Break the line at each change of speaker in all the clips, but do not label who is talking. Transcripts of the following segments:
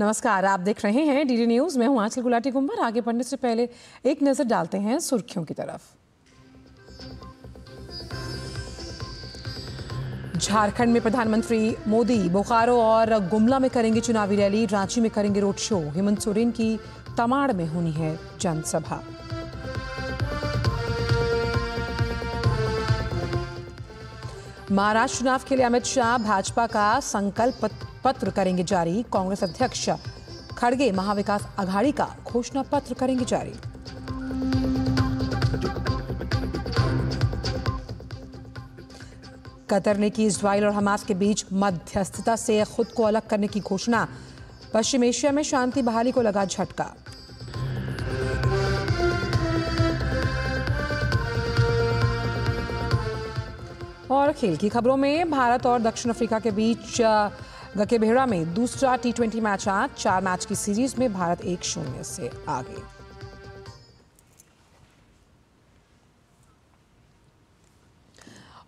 नमस्कार, आप देख रहे हैं डीडी न्यूज। मैं हूं आंचल गुलाटी कुंवर। आगे बढ़ने से पहले एक नजर डालते हैं सुर्खियों की तरफ। झारखंड में प्रधानमंत्री मोदी बोकारो और गुमला में करेंगे चुनावी रैली, रांची में करेंगे रोड शो। हेमंत सोरेन की तमाड़ में होनी है जनसभा। महाराष्ट्र चुनाव के लिए अमित शाह भाजपा का संकल्प पत्र करेंगे जारी। कांग्रेस अध्यक्ष खड़गे महाविकास आघाड़ी का घोषणा पत्र करेंगे जारी। कतर ने की इजराइल और हमास के बीच मध्यस्थता से खुद को अलग करने की घोषणा। पश्चिम एशिया में शांति बहाली को लगा झटका। और खेल की खबरों में भारत और दक्षिण अफ्रीका के बीच गकेबेहड़ा में दूसरा T20 मैच आज। 4 मैच की सीरीज में भारत 1-0 से आगे।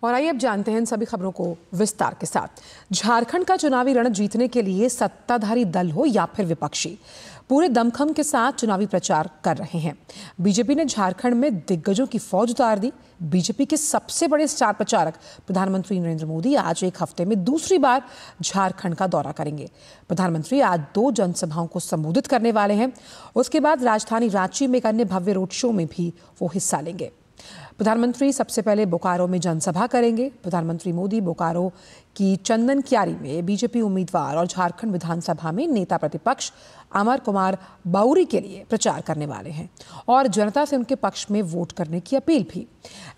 और आइए अब जानते हैं इन सभी खबरों को विस्तार के साथ। झारखंड का चुनावी रण जीतने के लिए सत्ताधारी दल हो या फिर विपक्षी, पूरे दमखम के साथ चुनावी प्रचार कर रहे हैं। बीजेपी ने झारखंड में दिग्गजों की फौज उतार दी। बीजेपी के सबसे बड़े स्टार प्रचारक प्रधानमंत्री नरेंद्र मोदी आज एक हफ्ते में दूसरी बार झारखंड का दौरा करेंगे। प्रधानमंत्री आज 2 जनसभाओं को संबोधित करने वाले हैं। उसके बाद राजधानी रांची में एक अन्य भव्य रोड शो में भी वो हिस्सा लेंगे। प्रधानमंत्री सबसे पहले बोकारो में जनसभा करेंगे। प्रधानमंत्री मोदी बोकारो की चंदन क्यारी में बीजेपी उम्मीदवार और झारखंड विधानसभा में नेता प्रतिपक्ष अमर कुमार बाउरी के लिए प्रचार करने वाले हैं और जनता से उनके पक्ष में वोट करने की अपील भी।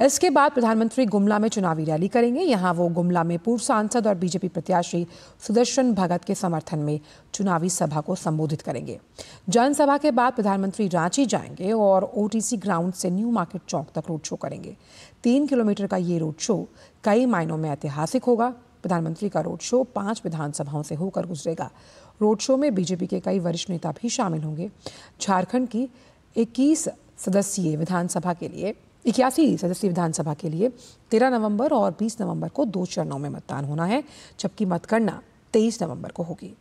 इसके बाद प्रधानमंत्री गुमला में चुनावी रैली करेंगे। यहां वो गुमला में पूर्व सांसद और बीजेपी प्रत्याशी सुदर्शन भगत के समर्थन में चुनावी सभा को संबोधित करेंगे। जनसभा के बाद प्रधानमंत्री रांची जाएंगे और OTC ग्राउंड से न्यू मार्केट चौक तक रोड शो करेंगे। 3 किलोमीटर का ये रोड शो कई मायनों में ऐतिहासिक होगा। प्रधानमंत्री का रोड शो 5 विधानसभाओं से होकर गुजरेगा। रोड शो में बीजेपी के कई वरिष्ठ नेता भी शामिल होंगे। झारखंड की 81 सदस्यीय विधानसभा के लिए 13 नवंबर और 20 नवंबर को 2 चरणों में मतदान होना है, जबकि मतगणना 23 नवंबर को होगी।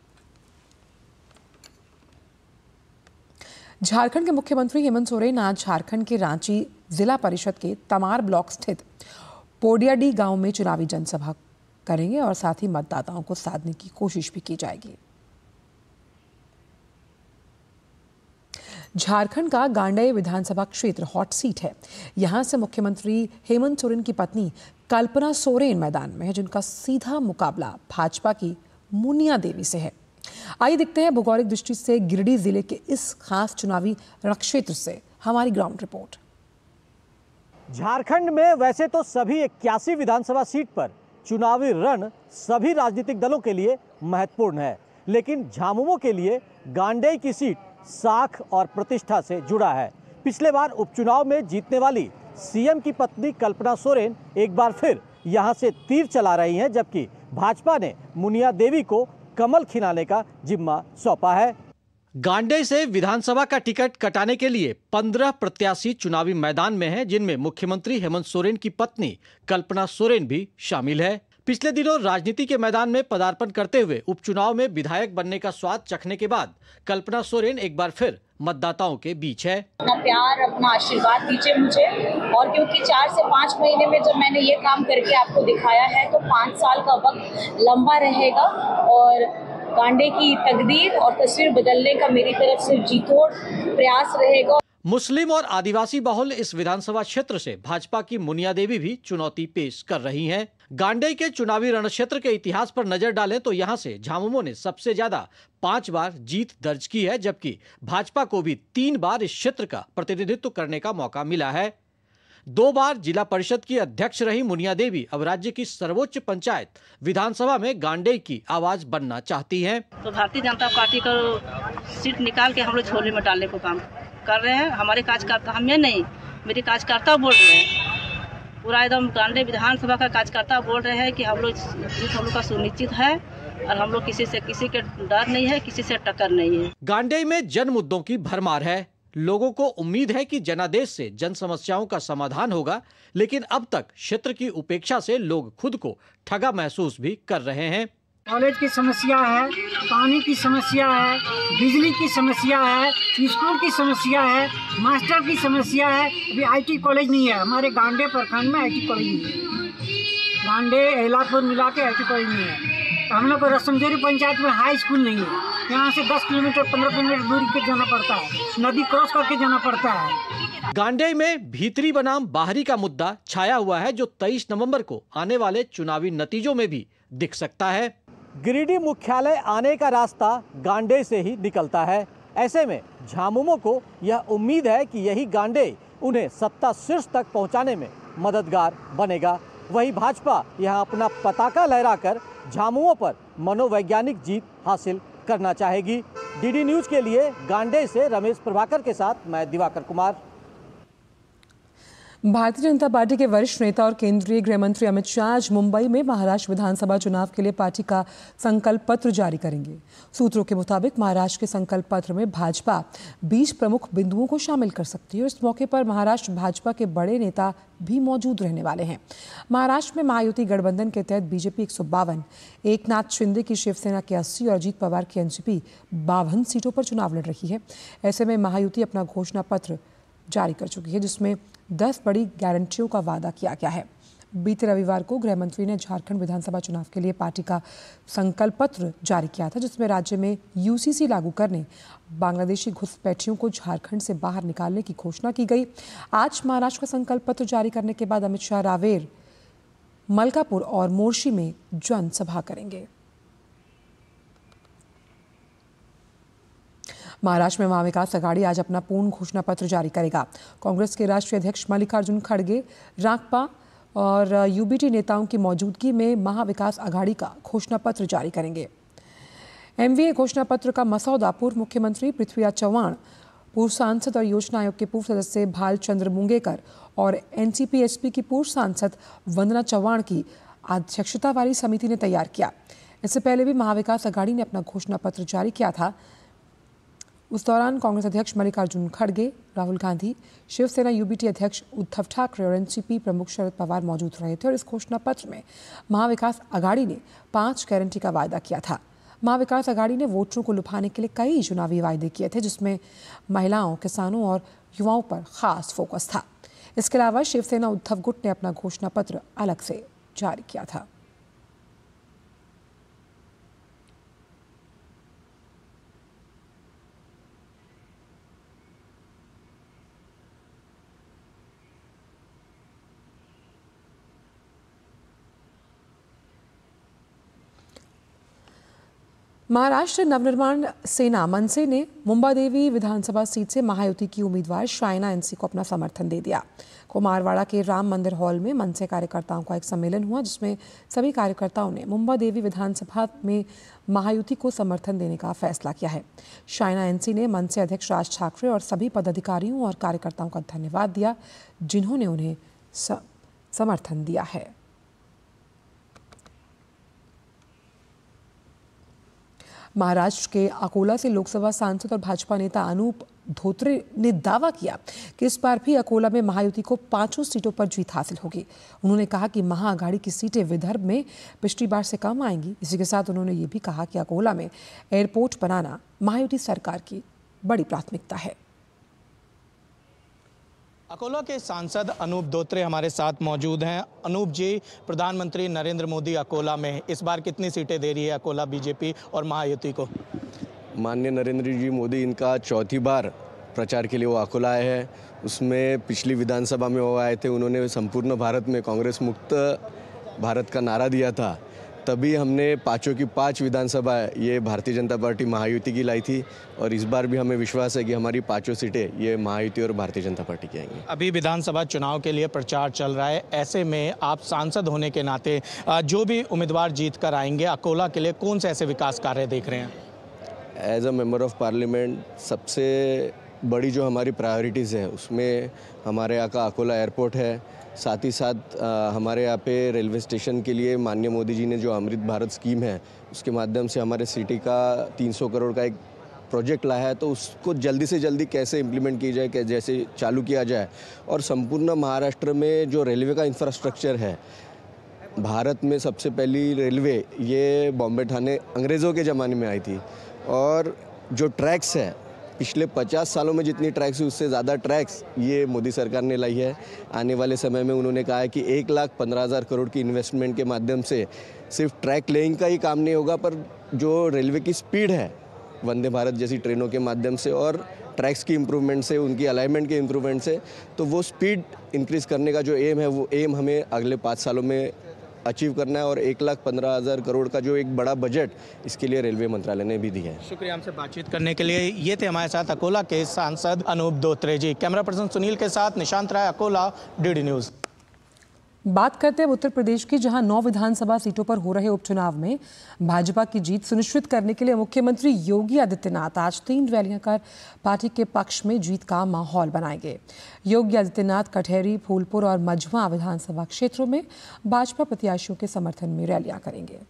झारखंड के मुख्यमंत्री हेमंत सोरेन आज झारखंड के रांची जिला परिषद के तमार ब्लॉक स्थित पोडियाडी गांव में चुनावी जनसभा करेंगे और साथ ही मतदाताओं को साधने की कोशिश भी की जाएगी। झारखंड का गांडेय विधानसभा क्षेत्र हॉट सीट है। यहां से मुख्यमंत्री हेमंत सोरेन की पत्नी कल्पना सोरेन मैदान में है, जिनका सीधा मुकाबला भाजपा की मुनिया देवी से है। आइए देखते हैं भौगोलिक दृष्टि से गिरिडीह जिले के इस खास चुनावी रणक्षेत्र से हमारी ग्राउंड रिपोर्ट।
झारखंड में वैसे तो सभी 81 विधानसभा सीट पर चुनावी रण सभी राजनीतिक दलों के लिए महत्वपूर्ण है, लेकिन झामुमो के लिए गांडेय की सीट साख और प्रतिष्ठा से जुड़ा है। पिछले बार उपचुनाव में जीतने वाली सीएम की पत्नी कल्पना सोरेन एक बार फिर यहां से तीर चला रही हैं, जबकि भाजपा ने मुनिया देवी को कमल खिलाने का जिम्मा सौंपा है। गांडेय से विधानसभा का टिकट कटाने के लिए 15 प्रत्याशी चुनावी मैदान में हैं, जिनमें मुख्यमंत्री हेमंत सोरेन की पत्नी कल्पना सोरेन भी शामिल है। पिछले दिनों राजनीति के मैदान में पदार्पण करते हुए उपचुनाव में विधायक बनने का स्वाद चखने के बाद कल्पना सोरेन एक बार फिर मतदाताओं के बीच है।
अपना प्यार, अपना आशीर्वाद दीजिए मुझे, और क्योंकि 4 से 5 महीने में जब मैंने ये काम करके आपको दिखाया है, तो 5 साल का वक्त लंबा रहेगा और गांडे की तकदीर और तस्वीर बदलने का मेरी तरफ से जीतोड़ प्रयास रहेगा।
मुस्लिम और आदिवासी बहुल इस विधानसभा क्षेत्र से भाजपा की मुनिया देवी भी चुनौती पेश कर रही हैं। गांडेय के चुनावी रणक्षेत्र के इतिहास पर नजर डालें तो यहां से झामुमो ने सबसे ज्यादा 5 बार जीत दर्ज की है, जबकि भाजपा को भी 3 बार इस क्षेत्र का प्रतिनिधित्व करने का मौका मिला है। 2 बार जिला परिषद की अध्यक्ष रही मुनिया देवी अब राज्य की सर्वोच्च पंचायत विधानसभा में गांडेय की आवाज बनना चाहती हैं।
तो भारतीय जनता पार्टी को सीट निकाल के हम लोग झोले में डालने को काम कर रहे हैं। हमारे कार्यकर्ता, हमें नहीं, मेरे कार्यकर्ता बोल रहे हैं, पूरा एकदम गांडेय विधानसभा का कार्यकर्ता बोल रहे हैं कि हम लोग का सुनिश्चित है और हम लोग किसी के डर नहीं है, किसी से टक्कर नहीं है।
गांडेय में जन मुद्दों की भरमार है। लोगों को उम्मीद है कि जनादेश से जन समस्याओं का समाधान होगा, लेकिन अब तक क्षेत्र की उपेक्षा से लोग खुद को ठगा महसूस भी कर रहे हैं।
कॉलेज की समस्या है, पानी की समस्या है, बिजली की समस्या है, स्कूल की समस्या है, मास्टर की समस्या है। अभी आईटी कॉलेज नहीं है हमारे गांडे प्रखंड में, आईटी कॉलेज नहीं है। गांडे एलापुर मिला के आईटी कॉलेज नहीं है। हम लोग को रसमजोरी पंचायत में हाई स्कूल नहीं है। यहाँ से 10 किलोमीटर 15 किलोमीटर दूरी पे जाना पड़ता है, नदी क्रॉस करके जाना पड़ता है।
गांडेय में भीतरी बनाम बाहरी का मुद्दा छाया हुआ है, जो 23 नवंबर को आने वाले चुनावी नतीजों में भी दिख सकता है। गिरिडीह मुख्यालय आने का रास्ता गांडेय से ही निकलता है। ऐसे में झामुमो को यह उम्मीद है कि यही गांडेय उन्हें सत्ता शीर्ष तक पहुंचाने में मददगार बनेगा। वही भाजपा यहां अपना पताका लहराकर झामुमो पर मनोवैज्ञानिक जीत हासिल करना चाहेगी। डीडी न्यूज के लिए गांडेय से रमेश प्रभाकर के साथ मैं दिवाकर कुमार।
भारतीय जनता पार्टी के वरिष्ठ नेता और केंद्रीय गृह मंत्री अमित शाह आज मुंबई में महाराष्ट्र विधानसभा चुनाव के लिए पार्टी का संकल्प पत्र जारी करेंगे। सूत्रों के मुताबिक महाराष्ट्र के संकल्प पत्र में भाजपा 20 प्रमुख बिंदुओं को शामिल कर सकती है और इस मौके पर महाराष्ट्र भाजपा के बड़े नेता भी मौजूद रहने वाले हैं। महाराष्ट्र में महायुति गठबंधन के तहत बीजेपी 152, एकनाथ शिंदे की शिवसेना के 80 और अजीत पवार की एनसीपी 52 सीटों पर चुनाव लड़ रही है। ऐसे में महायुति अपना घोषणा पत्र जारी कर चुकी है, जिसमें 10 बड़ी गारंटियों का वादा किया गया है। बीते रविवार को गृह मंत्री ने झारखंड विधानसभा चुनाव के लिए पार्टी का संकल्प पत्र जारी किया था, जिसमें राज्य में यूसीसी लागू करने, बांग्लादेशी घुसपैठियों को झारखंड से बाहर निकालने की घोषणा की गई। आज महाराष्ट्र का संकल्प पत्र जारी करने के बाद अमित शाह रावेर, मलकापुर और मोर्शी में जनसभा करेंगे। महाराष्ट्र में महाविकास आघाड़ी आज अपना पूर्ण घोषणा पत्र जारी करेगा। कांग्रेस के राष्ट्रीय अध्यक्ष मल्लिकार्जुन खड़गे, राकपा और यूबीटी नेताओं की मौजूदगी में महाविकास आघाड़ी का घोषणा पत्र जारी करेंगे। एमवीए घोषणा पत्र का मसौदा पूर्व मुख्यमंत्री पृथ्वीराज चव्हाण, पूर्व सांसद और योजना आयोग के पूर्व सदस्य भाल चंद्र मुंगेकर और एनसीपी-एसपी की पूर्व सांसद वंदना चव्हाण की अध्यक्षता वाली समिति ने तैयार किया। इससे पहले भी महाविकास आघाड़ी ने अपना घोषणा पत्र जारी किया था। उस दौरान कांग्रेस अध्यक्ष मल्लिकार्जुन खड़गे, राहुल गांधी, शिवसेना यूबीटी अध्यक्ष उद्धव ठाकरे और एनसीपी प्रमुख शरद पवार मौजूद रहे थे और इस घोषणा पत्र में महाविकास आघाड़ी ने 5 गारंटी का वायदा किया था। महाविकास आघाड़ी ने वोटरों को लुभाने के लिए कई चुनावी वायदे किए थे, जिसमें महिलाओं, किसानों और युवाओं पर खास फोकस था। इसके अलावा शिवसेना उद्धव गुट ने अपना घोषणा पत्र अलग से जारी किया था। महाराष्ट्र नवनिर्माण सेना मनसे ने मुंबादेवी विधानसभा सीट से महायुति की उम्मीदवार शाइना एनसी को अपना समर्थन दे दिया। कुमारवाड़ा के राम मंदिर हॉल में मनसे कार्यकर्ताओं का एक सम्मेलन हुआ, जिसमें सभी कार्यकर्ताओं ने मुंबादेवी विधानसभा में महायुति को समर्थन देने का फैसला किया है। शाइना एनसी ने मनसे अध्यक्ष राज ठाकरे और सभी पदाधिकारियों और कार्यकर्ताओं का धन्यवाद दिया, जिन्होंने उन्हें समर्थन दिया है। महाराष्ट्र के अकोला से लोकसभा सांसद और भाजपा नेता अनूप धोत्रे ने दावा किया कि इस बार भी अकोला में महायुति को 5 सीटों पर जीत हासिल होगी। उन्होंने कहा कि महाअघाड़ी की सीटें विदर्भ में पिछली बार से कम आएंगी। इसी के साथ उन्होंने ये भी कहा कि अकोला में एयरपोर्ट बनाना महायुति सरकार की बड़ी प्राथमिकता है।
अकोला के सांसद अनूप धोत्रे हमारे साथ मौजूद हैं। अनूप जी, प्रधानमंत्री नरेंद्र मोदी अकोला में इस बार कितनी सीटें दे रही है अकोला बीजेपी और महायुति को?
माननीय नरेंद्र जी मोदी इनका 4थी बार प्रचार के लिए वो अकोला आए हैं। उसमें पिछली विधानसभा में वो आए थे, उन्होंने संपूर्ण भारत में कांग्रेस मुक्त भारत का नारा दिया था। तभी हमने 5 की 5 विधानसभा ये भारतीय जनता पार्टी महायुति की लाई थी और इस बार भी हमें विश्वास है कि हमारी 5 सीटें ये महायुति और भारतीय जनता पार्टी की आएंगी।
अभी विधानसभा चुनाव के लिए प्रचार चल रहा है, ऐसे में आप सांसद होने के नाते जो भी उम्मीदवार जीत कर आएंगे अकोला के लिए कौन से ऐसे विकास कार्य देख रहे हैं?
As a member of parliament सबसे बड़ी जो हमारी प्रायोरिटीज़ है उसमें हमारे यहाँ का अकोला एयरपोर्ट है। साथ ही साथ हमारे यहाँ पे रेलवे स्टेशन के लिए माननीय मोदी जी ने जो अमृत भारत स्कीम है उसके माध्यम से हमारे सिटी का 300 करोड़ का एक प्रोजेक्ट लाया है, तो उसको जल्दी से जल्दी कैसे इम्प्लीमेंट की जाए, जैसे चालू किया जाए। और संपूर्ण महाराष्ट्र में जो रेलवे का इंफ्रास्ट्रक्चर है भारत में सबसे पहली रेलवे ये बॉम्बे ठाणे अंग्रेज़ों के ज़माने में आई थी, और जो ट्रैक्स है पिछले 50 सालों में जितनी ट्रैक्स हुई उससे ज़्यादा ट्रैक्स ये मोदी सरकार ने लाई है। आने वाले समय में उन्होंने कहा है कि 1,15,000 करोड़ की इन्वेस्टमेंट के माध्यम से सिर्फ ट्रैक लेइंग का ही काम नहीं होगा, पर जो रेलवे की स्पीड है वंदे भारत जैसी ट्रेनों के माध्यम से और ट्रैक्स की इम्प्रूवमेंट से, उनकी अलाइनमेंट के इम्प्रूवमेंट से, तो वो स्पीड इंक्रीज़ करने का जो एम है वो एम हमें अगले 5 सालों में अचीव करना है। और 1,15,000 करोड़ का जो एक बड़ा बजट इसके लिए रेलवे मंत्रालय ने भी दिया है।
शुक्रिया हमसे बातचीत करने के लिए। ये थे हमारे साथ अकोला के सांसद अनूप धोत्रे जी। कैमरा पर्सन सुनील के साथ निशांत राय, अकोला, डीडी न्यूज़।
बात करते हैं उत्तर प्रदेश की, जहां 9 विधानसभा सीटों पर हो रहे उपचुनाव में भाजपा की जीत सुनिश्चित करने के लिए मुख्यमंत्री योगी आदित्यनाथ आज 3 रैलियां कर पार्टी के पक्ष में जीत का माहौल बनाएंगे। योगी आदित्यनाथ कटहरी, फूलपुर और मझवा विधानसभा क्षेत्रों में भाजपा प्रत्याशियों के समर्थन में रैलियां करेंगे।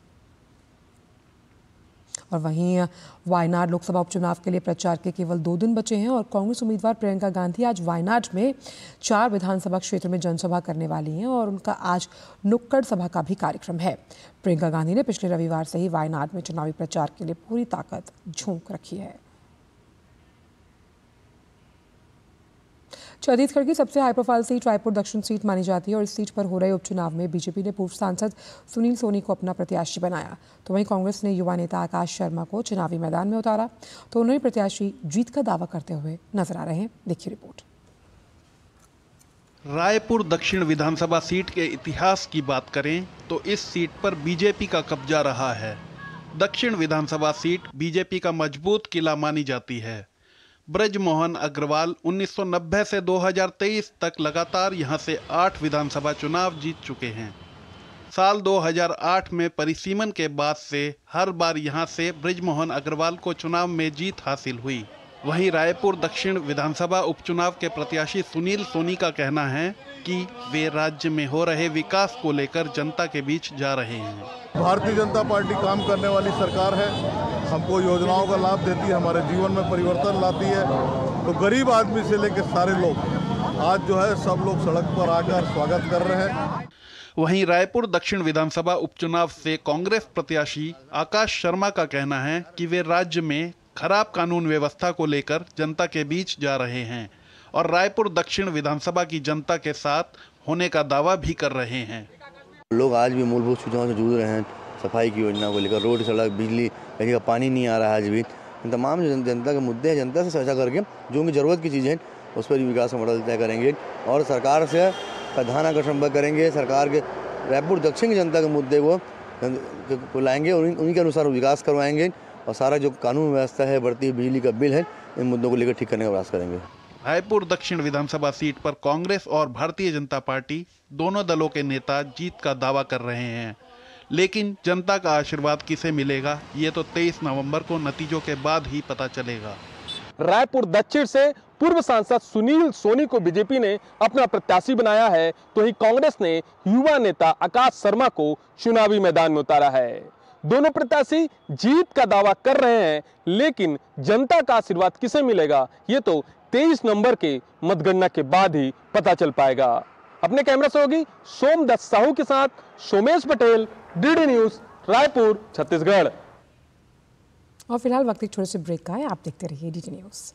और वहीं वायनाड लोकसभा उपचुनाव के लिए प्रचार के केवल 2 दिन बचे हैं और कांग्रेस उम्मीदवार प्रियंका गांधी आज वायनाड में 4 विधानसभा क्षेत्र में जनसभा करने वाली हैं और उनका आज नुक्कड़ सभा का भी कार्यक्रम है। प्रियंका गांधी ने पिछले रविवार से ही वायनाड में चुनावी प्रचार के लिए पूरी ताकत झोंक रखी है। छत्तीसगढ़ की सबसे हाई प्रोफाइल सीट रायपुर दक्षिण सीट मानी जाती है और इस सीट पर हो रहे उपचुनाव में बीजेपी ने पूर्व सांसद सुनील सोनी को अपना प्रत्याशी बनाया, तो वहीं कांग्रेस ने युवा नेता आकाश शर्मा को चुनावी मैदान में उतारा। तो उन्होंने प्रत्याशी जीत का दावा करते हुए नजर आ रहे हैं। देखिए रिपोर्ट।
रायपुर दक्षिण विधानसभा सीट के इतिहास की बात करें तो इस सीट पर बीजेपी का कब्जा रहा है। दक्षिण विधानसभा सीट बीजेपी का मजबूत किला मानी जाती है। ब्रजमोहन अग्रवाल 1990 से 2023 तक लगातार यहां से 8 विधानसभा चुनाव जीत चुके हैं। साल 2008 में परिसीमन के बाद से हर बार यहां से ब्रजमोहन अग्रवाल को चुनाव में जीत हासिल हुई। वहीं रायपुर दक्षिण विधानसभा उपचुनाव के प्रत्याशी सुनील सोनी का कहना है कि वे राज्य में हो रहे विकास को लेकर जनता के बीच जा रहे हैं।
भारतीय जनता पार्टी काम करने वाली सरकार है, हमको योजनाओं का लाभ देती है, हमारे जीवन में परिवर्तन लाती है। तो गरीब आदमी से लेकर सारे लोग आज जो है सब लोग सड़क पर आकर स्वागत कर रहे हैं।
वहीं रायपुर दक्षिण विधानसभा उपचुनाव से कांग्रेस प्रत्याशी आकाश शर्मा का कहना है कि वे राज्य में खराब कानून व्यवस्था को लेकर जनता के बीच जा रहे हैं और रायपुर दक्षिण विधानसभा की जनता के साथ होने का दावा भी कर रहे हैं।
लोग आज भी मूलभूत सुविधाओं से जूझ रहे हैं, सफाई की योजना को लेकर, रोड, सड़क, बिजली, कहीं का पानी नहीं आ रहा है आज भी। तमाम जो जनता के मुद्दे हैं, जनता से चर्चा करके जो उनकी ज़रूरत की चीज़ें हैं उस पर विकास का मॉडल तय करेंगे और सरकार से ध्यान आकर्षण करेंगे। सरकार के रायपुर दक्षिण की जनता के मुद्दे को लाएंगे और उन्हीं के अनुसार विकास करवाएंगे और सारा जो कानून व्यवस्था है, बढ़ती बिजली का बिल है, इन मुद्दों को लेकर ठीक करने का प्रयास करेंगे।
रायपुर दक्षिण विधानसभा सीट पर कांग्रेस और भारतीय जनता पार्टी दोनों दलों के नेता जीत का दावा कर रहे हैं, लेकिन जनता का आशीर्वाद किसे मिलेगा ये तो 23 नवंबर को नतीजों के बाद ही पता चलेगा।
रायपुर दक्षिण से पूर्व सांसद सुनील सोनी को बीजेपी ने अपना प्रत्याशी बनाया है, तो ही कांग्रेस ने युवा नेता आकाश शर्मा को चुनावी मैदान में उतारा है। दोनों प्रत्याशी जीत का दावा कर रहे हैं, लेकिन जनता का आशीर्वाद किसे मिलेगा ये तो 23 नवंबर के मतगणना के बाद ही पता चल पाएगा। अपने कैमरा सहयोगी सोमदत्त साहू के साथ सोमेश पटेल, डीडी न्यूज, रायपुर, छत्तीसगढ़।
और फिलहाल वक्त एक छोटे से ब्रेक का है, आप देखते रहिए डीडी न्यूज।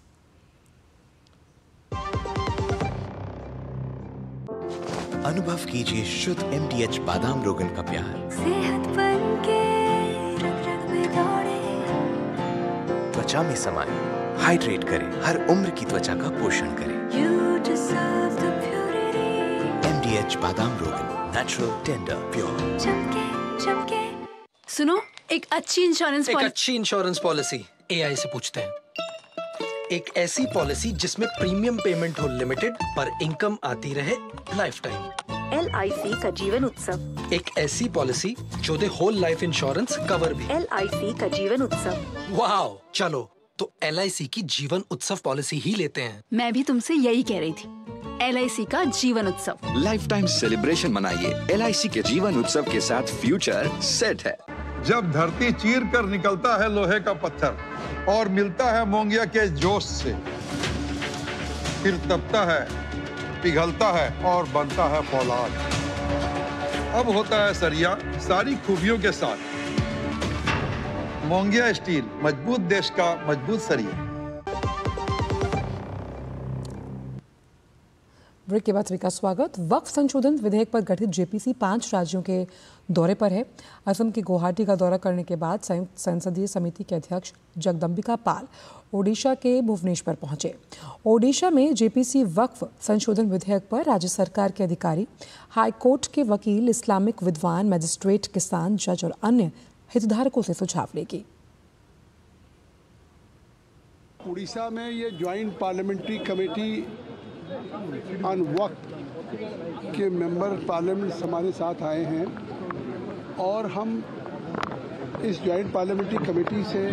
अनुभव कीजिए शुद्ध MDH बादाम रोगन का प्यार।
सेहत बनके रग-रग में दौड़े,
त्वचा में समाये, हाइड्रेट करे, हर उम्र की त्वचा का पोषण करे।
You deserve the purity.
MDH बादाम रोगन, नेचुरल, टेंडर, प्योर।
चमके चमके। सुनो, एक अच्छी
इंश्योरेंस पॉलिसी AI से पूछते हैं। एक ऐसी पॉलिसी जिसमें प्रीमियम पेमेंट हो लिमिटेड पर इनकम आती रहे लाइफ टाइम।
LIC का जीवन उत्सव।
एक ऐसी पॉलिसी जो दे होल लाइफ इंश्योरेंस कवर भी।
LIC का जीवन उत्सव।
वाओ, चलो तो LIC की जीवन उत्सव पॉलिसी ही लेते हैं।
मैं भी तुमसे यही कह रही थी, LIC का जीवन उत्सव।
लाइफ टाइम सेलिब्रेशन मनाइए LIC के जीवन उत्सव के साथ, फ्यूचर सेट है।
जब धरती चीर कर निकलता है लोहे का पत्थर और मिलता है मोंगिया के जोश से, फिर तपता है, पिघलता है और बनता है फौलाद। अब होता है सरिया सारी खूबियों के साथ। मोंगिया स्टील, मजबूत देश का मजबूत सरिया।
ब्रेक के बाद सभी का स्वागत। वक्फ संशोधन विधेयक पर गठित जेपीसी 5 राज्यों के दौरे पर है। असम के गुवाहाटी का दौरा करने के बाद संयुक्त संसदीय समिति के अध्यक्ष जगदम्बिका पाल ओडिशा के भुवनेश्वर पहुंचे। ओडिशा में जेपीसी वक्फ संशोधन विधेयक पर राज्य सरकार के अधिकारी, हाईकोर्ट के वकील, इस्लामिक विद्वान, मजिस्ट्रेट, किसान, जज और अन्य हितधारकों से सुझाव लेगी।
उड़ीसा में ये ज्वाइंट पार्लियामेंट्री कमेटी ऑन वक्फ के मेंबर पार्लियामेंट हमारे साथ आए हैं और हम इस ज्वाइंट पार्लियामेंट्री कमेटी से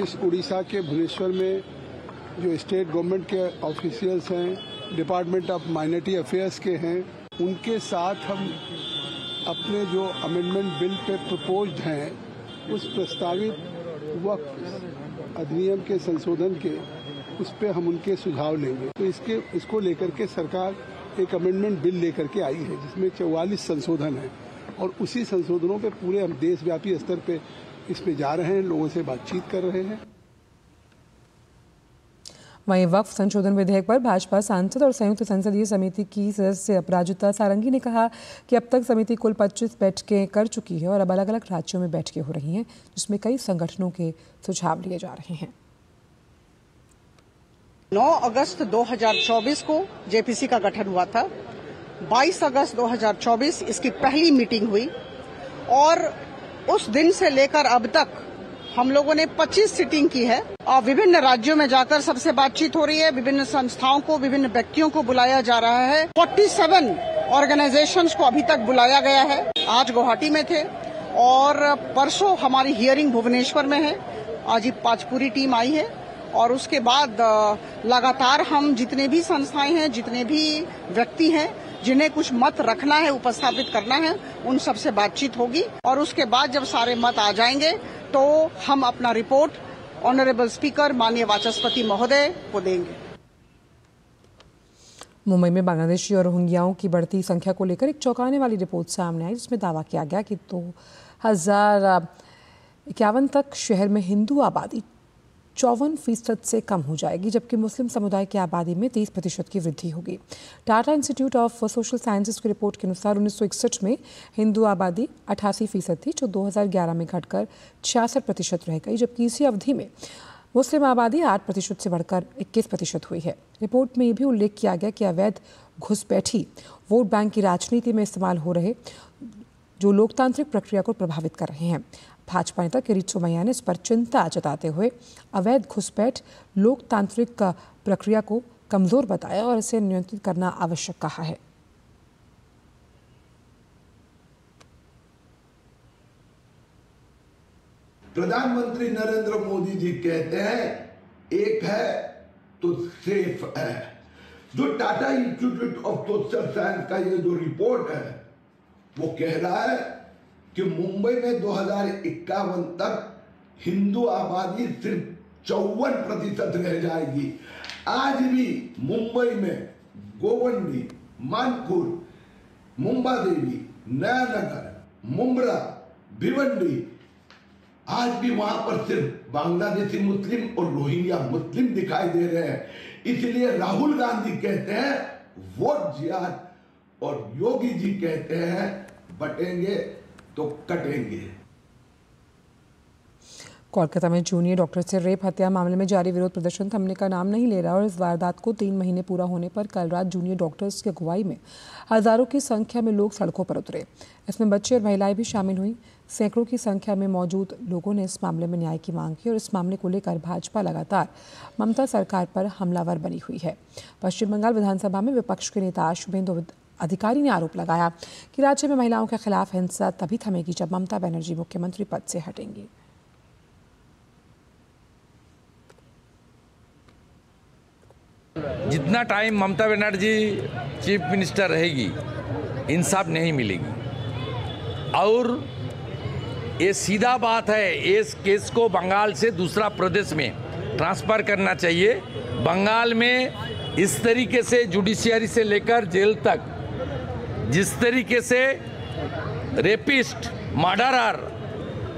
इस उड़ीसा के भुवनेश्वर में जो स्टेट गवर्नमेंट के ऑफिशियल्स हैं, डिपार्टमेंट ऑफ माइनॉरिटी अफेयर्स के हैं, उनके साथ हम अपने जो अमेंडमेंट बिल पे प्रपोज्ड हैं उस प्रस्तावित वक्फ अधिनियम के संशोधन के उस पर हम उनके सुझाव लेंगे। तो इसको लेकर के सरकार एक अमेंडमेंट बिल लेकर के आई है जिसमें 44 संशोधन हैं और उसी संशोधनों पे पूरे हम देशव्यापी स्तर पे इस पे जा रहे हैं, लोगों से बातचीत कर रहे हैं।
वहीं वक्फ संशोधन विधेयक पर भाजपा सांसद और संयुक्त संसदीय समिति की सदस्य अपराजिता सारंगी ने कहा कि अब तक समिति कुल 25 बैठकें कर चुकी है और अब अलग अलग राज्यों में बैठकें हो रही हैं, जिसमें कई संगठनों के सुझाव लिए जा रहे हैं।
9 अगस्त 2024 को जेपीसी का गठन हुआ था। 22 अगस्त 2024 इसकी पहली मीटिंग हुई और उस दिन से लेकर अब तक हम लोगों ने 25 सिटिंग की है और विभिन्न राज्यों में जाकर सबसे बातचीत हो रही है। विभिन्न संस्थाओं को, विभिन्न व्यक्तियों को बुलाया जा रहा है। 47 ऑर्गेनाइजेशंस को अभी तक बुलाया गया है। आज गुवाहाटी में थे और परसों हमारी हियरिंग भुवनेश्वर में है। आज ही 5 पूरी टीम आई है और उसके बाद लगातार हम जितने भी संस्थाएं हैं, जितने भी व्यक्ति हैं जिन्हें कुछ मत रखना है, उपस्थापित करना है, उन सब से बातचीत होगी और उसके बाद जब सारे मत आ जाएंगे तो हम अपना रिपोर्ट ऑनरेबल स्पीकर माननीय वाचस्पति महोदय को देंगे।
मुंबई में बांग्लादेशी और रोहिंग्याओं की बढ़ती संख्या को लेकर एक चौंकाने वाली रिपोर्ट सामने आई, जिसमें दावा किया गया कि 2051 तक शहर में हिंदू आबादी 54% से कम हो जाएगी, जबकि मुस्लिम समुदाय की आबादी में 30% की वृद्धि होगी। Tata institute of social sciences की रिपोर्ट के अनुसार 1961 में हिंदू आबादी 88% थी, जो 2011 में घटकर 66% रह गई, जबकि इसी अवधि में मुस्लिम आबादी 8% से बढ़कर 21% हुई है। रिपोर्ट में ये भी उल्लेख किया गया कि अवैध घुसपैठी वोट बैंक की राजनीति में इस्तेमाल हो रहे जो लोकतांत्रिक प्रक्रिया को प्रभावित कर रहे हैं। भाजपा नेता किरीट सोमैया ने इस पर चिंता जताते हुए अवैध घुसपैठ लोकतांत्रिक प्रक्रिया को कमजोर बताया और इसे नियंत्रित करना आवश्यक कहा है।
प्रधानमंत्री नरेंद्र मोदी जी कहते हैं एक है तो सेफ है। जो Tata institute of social science का ये जो रिपोर्ट है वो कह रहा है कि मुंबई में 2051 तक हिंदू आबादी सिर्फ 54% रह जाएगी। आज भी मुंबई में गोवंडी, मानकुर, मुंबादेवी, नयानगर, मुंब्रा, भिवंडी, आज भी वहां पर सिर्फ बांग्लादेशी मुस्लिम और रोहिंग्या मुस्लिम दिखाई दे रहे हैं। इसलिए राहुल गांधी कहते हैं वोट जिहाद और योगी जी कहते हैं बटेंगे तो कटेंगे।
कोलकाता में जूनियर डॉक्टर से रेप हत्या मामले में जारी विरोध प्रदर्शन थमने का नाम नहीं ले रहा और इस वारदात को 3 महीने पूरा होने पर कल रात जूनियर डॉक्टर्स की अगुवाई में हजारों की संख्या में लोग सड़कों पर उतरे। इसमें बच्चे और महिलाएं भी शामिल हुई। सैकड़ों की संख्या में मौजूद लोगों ने इस मामले में न्याय की मांग की और इस मामले को लेकर भाजपा लगातार ममता सरकार पर हमलावर बनी हुई है। पश्चिम बंगाल विधानसभा में विपक्ष के नेता शुभेंदु अधिकारी ने आरोप लगाया कि राज्य में महिलाओं के खिलाफ हिंसा तभी थमेगी जब ममता बनर्जी मुख्यमंत्री पद से हटेंगी।
जितना time Mamata Banerjee chief minister रहेगी इंसाफ नहीं मिलेगी और ये सीधा बात है। इस केस को बंगाल से दूसरा प्रदेश में ट्रांसफ़र करना चाहिए। बंगाल में इस तरीके से जुडिशियरी से लेकर जेल तक जिस तरीके से रेपिस्ट, मर्डरर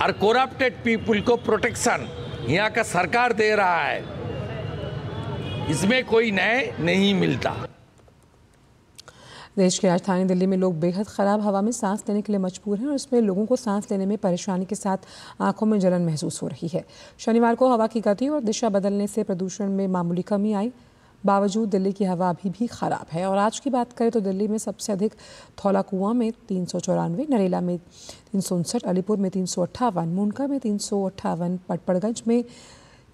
और करप्टेड पीपल को प्रोटेक्शन यहाँ का सरकार दे रहा है, इसमें कोई न्याय नहीं मिलता।
देश की राजधानी दिल्ली में लोग बेहद ख़राब हवा में सांस लेने के लिए मजबूर हैं और इसमें लोगों को सांस लेने में परेशानी के साथ आंखों में जलन महसूस हो रही है। शनिवार को हवा की गति और दिशा बदलने से प्रदूषण में मामूली कमी आई, बावजूद दिल्ली की हवा अभी भी ख़राब है। और आज की बात करें तो दिल्ली में सबसे अधिक धौलाकुआं में 394, नरेला में 359, अलीपुर में 358, मुंडका में 358, पटपड़गंज में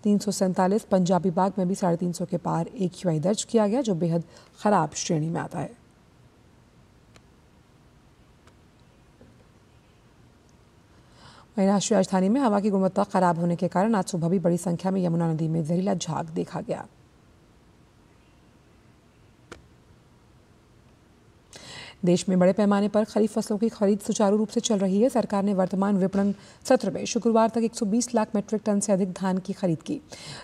347, पंजाबी बाग में भी 350 के पार AQI दर्ज किया गया, जो बेहद ख़राब श्रेणी में आता है। वहीं राष्ट्रीय राजधानी में हवा की गुणवत्ता खराब होने के कारण आज सुबह भी बड़ी संख्या में यमुना नदी में जहरीला झाग देखा गया। देश में बड़े पैमाने पर खरीफ फसलों की खरीद सुचारू रूप से चल रही है। सरकार ने वर्तमान विपणन सत्र में शुक्रवार तक 120 लाख मीट्रिक टन से अधिक धान की खरीद की।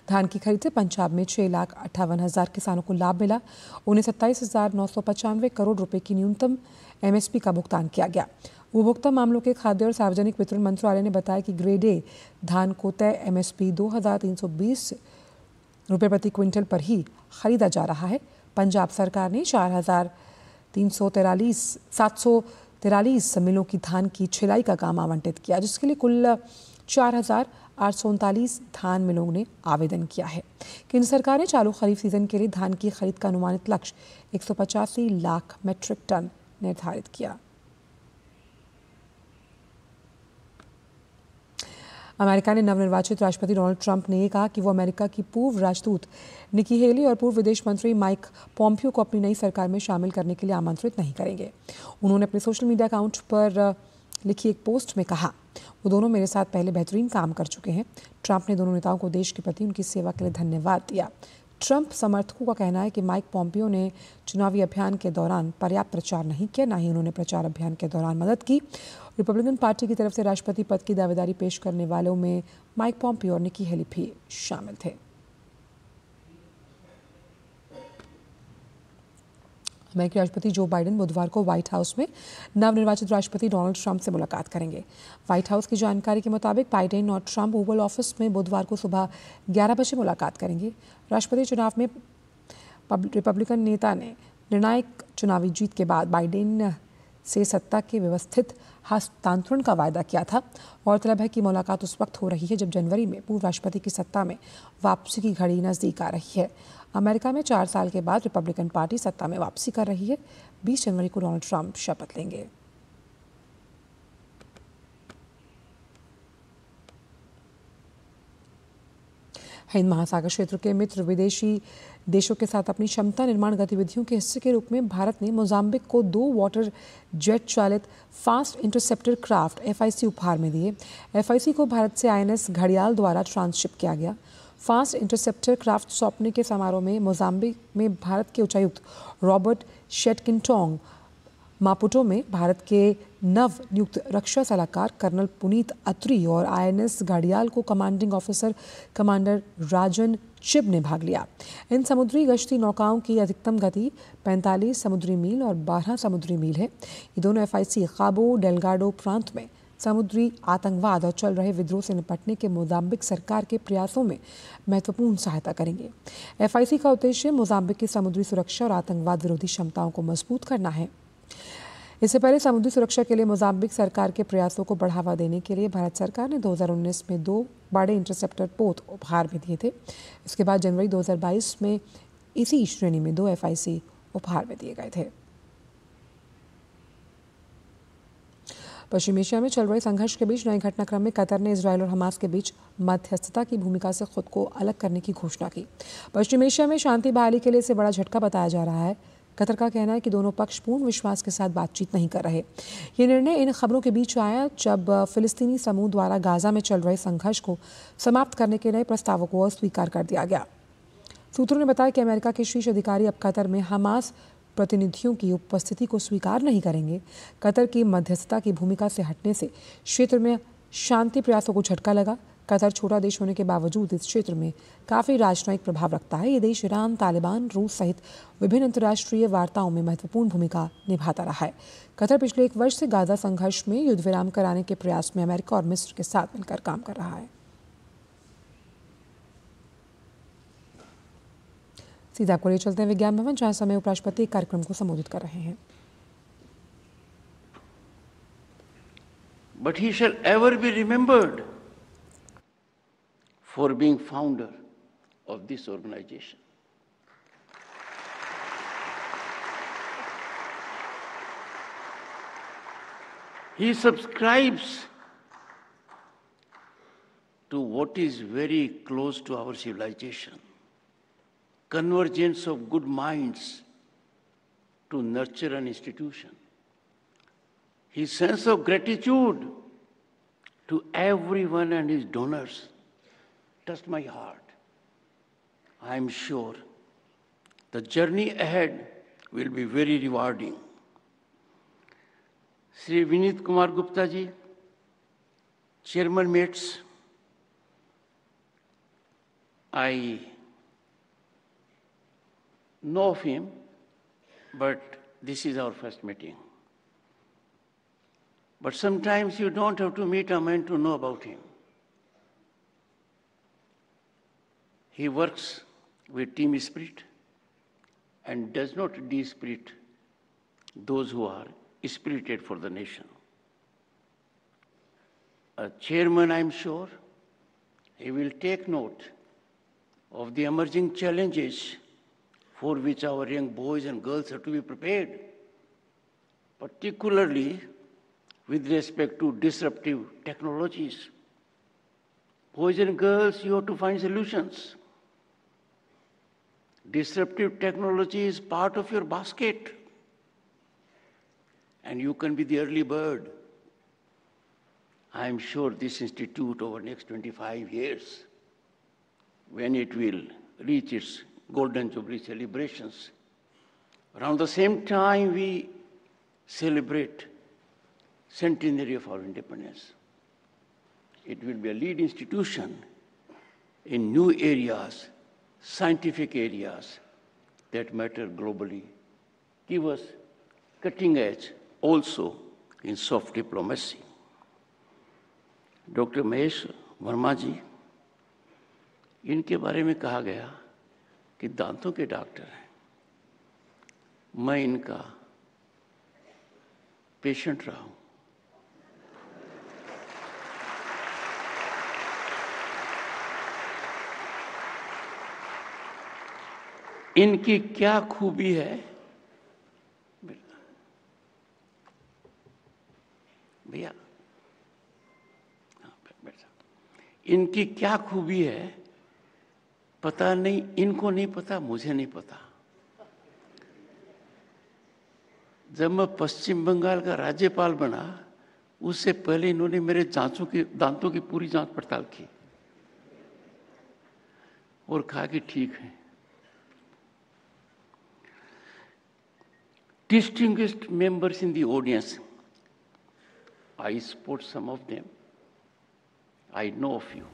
धान की खरीद से पंजाब में 6,58,000 किसानों को लाभ मिला। उन्हें 27,995 करोड़ रुपए की न्यूनतम MSP का भुगतान किया गया। उपभोक्ता मामलों के खाद्य और सार्वजनिक वितरण मंत्रालय ने बताया कि ग्रेड A धान को तय MSP 2,320 रुपये प्रति क्विंटल पर ही खरीदा जा रहा है। पंजाब सरकार ने 743 मिलों की धान की छिलाई का काम आवंटित किया, जिसके लिए कुल 4,839 धान मिलों ने आवेदन किया है। केंद्र सरकार ने चालू खरीफ सीजन के लिए धान की खरीद का अनुमानित लक्ष्य 185 लाख मीट्रिक टन निर्धारित किया। अमेरिका ने नवनिर्वाचित राष्ट्रपति डोनाल्ड ट्रंप ने कहा कि वो अमेरिका की पूर्व राजदूत निकी हेली और पूर्व विदेश मंत्री माइक पॉम्पियो को अपनी नई सरकार में शामिल करने के लिए आमंत्रित नहीं करेंगे। उन्होंने अपने सोशल मीडिया अकाउंट पर लिखी एक पोस्ट में कहा, वो दोनों मेरे साथ पहले बेहतरीन काम कर चुके हैं। ट्रंप ने दोनों नेताओं को देश के प्रति उनकी सेवा के लिए धन्यवाद दिया। ट्रंप समर्थकों का कहना है कि माइक पॉम्पियो ने चुनावी अभियान के दौरान पर्याप्त प्रचार नहीं किया, ना ही उन्होंने प्रचार अभियान के दौरान मदद की। रिपब्लिकन पार्टी की तरफ से राष्ट्रपति पद की दावेदारी पेश करने वालों में माइक पॉम्पियो और निकी हेली भी शामिल थे। अमेरिकी राष्ट्रपति जो बाइडेन बुधवार को व्हाइट हाउस में नवनिर्वाचित राष्ट्रपति डोनाल्ड ट्रंप से मुलाकात करेंगे। व्हाइट हाउस की जानकारी के मुताबिक बाइडेन और ट्रंप ओवल ऑफिस में बुधवार को सुबह 11 बजे मुलाकात करेंगे। राष्ट्रपति चुनाव में रिपब्लिकन नेता ने निर्णायक चुनावी जीत के बाद बाइडेन से सत्ता के व्यवस्थित हस्तांतरण का वायदा किया था। गौरतलब है कि मुलाकात उस वक्त हो रही है जब जनवरी में पूर्व राष्ट्रपति की सत्ता में वापसी की घड़ी नज़दीक आ रही है। अमेरिका में 4 साल के बाद रिपब्लिकन पार्टी सत्ता में वापसी कर रही है। 20 जनवरी को डोनाल्ड ट्रंप शपथ लेंगे। हिंद महासागर क्षेत्र के मित्र विदेशी देशों के साथ अपनी क्षमता निर्माण गतिविधियों के हिस्से के रूप में भारत ने मोजाम्बिक को 2 वाटर जेट चालित फास्ट इंटरसेप्टर क्राफ्ट FIC उपहार में दिए। FIC को भारत से INS घड़ियाल द्वारा ट्रांसशिप किया गया। फास्ट इंटरसेप्टर क्राफ्ट सौंपने के समारोह में मोजाम्बिक में भारत के उच्चायुक्त रॉबर्ट शेटकिनटोंग, मापुटो में भारत के नव नियुक्त रक्षा सलाहकार कर्नल पुनीत अत्री और INS घड़ियाल को कमांडिंग ऑफिसर कमांडर राजन चिब ने भाग लिया। इन समुद्री गश्ती नौकाओं की अधिकतम गति 45 समुद्री मील और 12 समुद्री मील है। ये दोनों FIC काबो डेलगाडो प्रांत में समुद्री आतंकवाद और चल रहे विद्रोह से निपटने के मोजाम्बिक सरकार के प्रयासों में महत्वपूर्ण सहायता करेंगे। FIC का उद्देश्य मोजाम्बिक की समुद्री सुरक्षा और आतंकवाद विरोधी क्षमताओं को मजबूत करना है। इससे पहले समुद्री सुरक्षा के लिए मोजाम्बिक सरकार के प्रयासों को बढ़ावा देने के लिए भारत सरकार ने 2019 में 2 बड़े इंटरसेप्टर पोत उपहार में दिए थे। इसके बाद जनवरी 2022 में इसी श्रेणी में 2 FIC उपहार में दिए गए थे। पश्चिम एशिया में चल रहे संघर्ष के बीच नए घटनाक्रम में कतर ने इजरायल और हमास के बीच मध्यस्थता की भूमिका से खुद को अलग करने की घोषणा की। पश्चिम एशिया में शांति बहाली के लिए इसे बड़ा झटका बताया जा रहा है। कतर का कहना है कि दोनों पक्ष पूर्ण विश्वास के साथ बातचीत नहीं कर रहे। ये निर्णय इन खबरों के बीच आया जब फिलिस्तीनी समूह द्वारा गाजा में चल रहे संघर्ष को समाप्त करने के नए प्रस्तावों को अस्वीकार कर दिया गया। सूत्रों ने बताया कि अमेरिका के शीर्ष अधिकारी अब कतर में हमास प्रतिनिधियों की उपस्थिति को स्वीकार नहीं करेंगे। कतर की मध्यस्थता की भूमिका से हटने से क्षेत्र में शांति प्रयासों को झटका लगा। कतर छोटा देश होने के बावजूद इस क्षेत्र में काफ़ी राजनयिक प्रभाव रखता है। ये देश ईरान, तालिबान, रूस सहित विभिन्न अंतर्राष्ट्रीय वार्ताओं में महत्वपूर्ण भूमिका निभाता रहा है। कतर पिछले 1 वर्ष से गाजा संघर्ष में युद्ध विराम कराने के प्रयास में अमेरिका और मिस्र के साथ मिलकर काम कर रहा है। सीधा आपको ले चलते हैं विज्ञान भवन, जहां समय उपराष्ट्रपति कार्यक्रम को संबोधित कर रहे हैं।
But he shall ever be remembered for being founder of this organization. He subscribes to what is very close to our civilization, convergence of good minds to nurture an institution. His sense of gratitude to everyone and his donors touched my heart. I am sure the journey ahead will be very rewarding. Sri Vinit Kumar Gupta ji, Chairman mates, I know of him, but this is our first meeting. But sometimes you don't have to meet a man to know about him. He works with team spirit and does not de-spirit those who are spirited for the nation. A chairman, I'm sure, he will take note of the emerging challenges for which our young boys and girls have to be prepared, particularly with respect to disruptive technologies. Boys and girls, you have to find solutions. Disruptive technology is part of your basket, and you can be the early bird. I am sure this institute over the next 25 years, when it will reach its Golden Jubilee celebrations, around the same time we celebrate centenary of our independence. It will be a lead institution in new areas, scientific areas that matter globally. Give us cutting edge also in soft diplomacy. Doctor Mahesh Verma ji, इनके बारे में कहा गया कि दांतों के doctor हैं। मैं इनका पेशेंट रहा हूं। इनकी क्या खूबी है भैया, इनकी क्या खूबी है पता नहीं, इनको नहीं पता, मुझे नहीं पता। जब मैं पश्चिम बंगाल का राज्यपाल बना, उससे पहले इन्होंने मेरे दांतों की पूरी जांच पड़ताल की और कहा कि ठीक है। Distinguished members in the audience, I spot some of them. I know of you.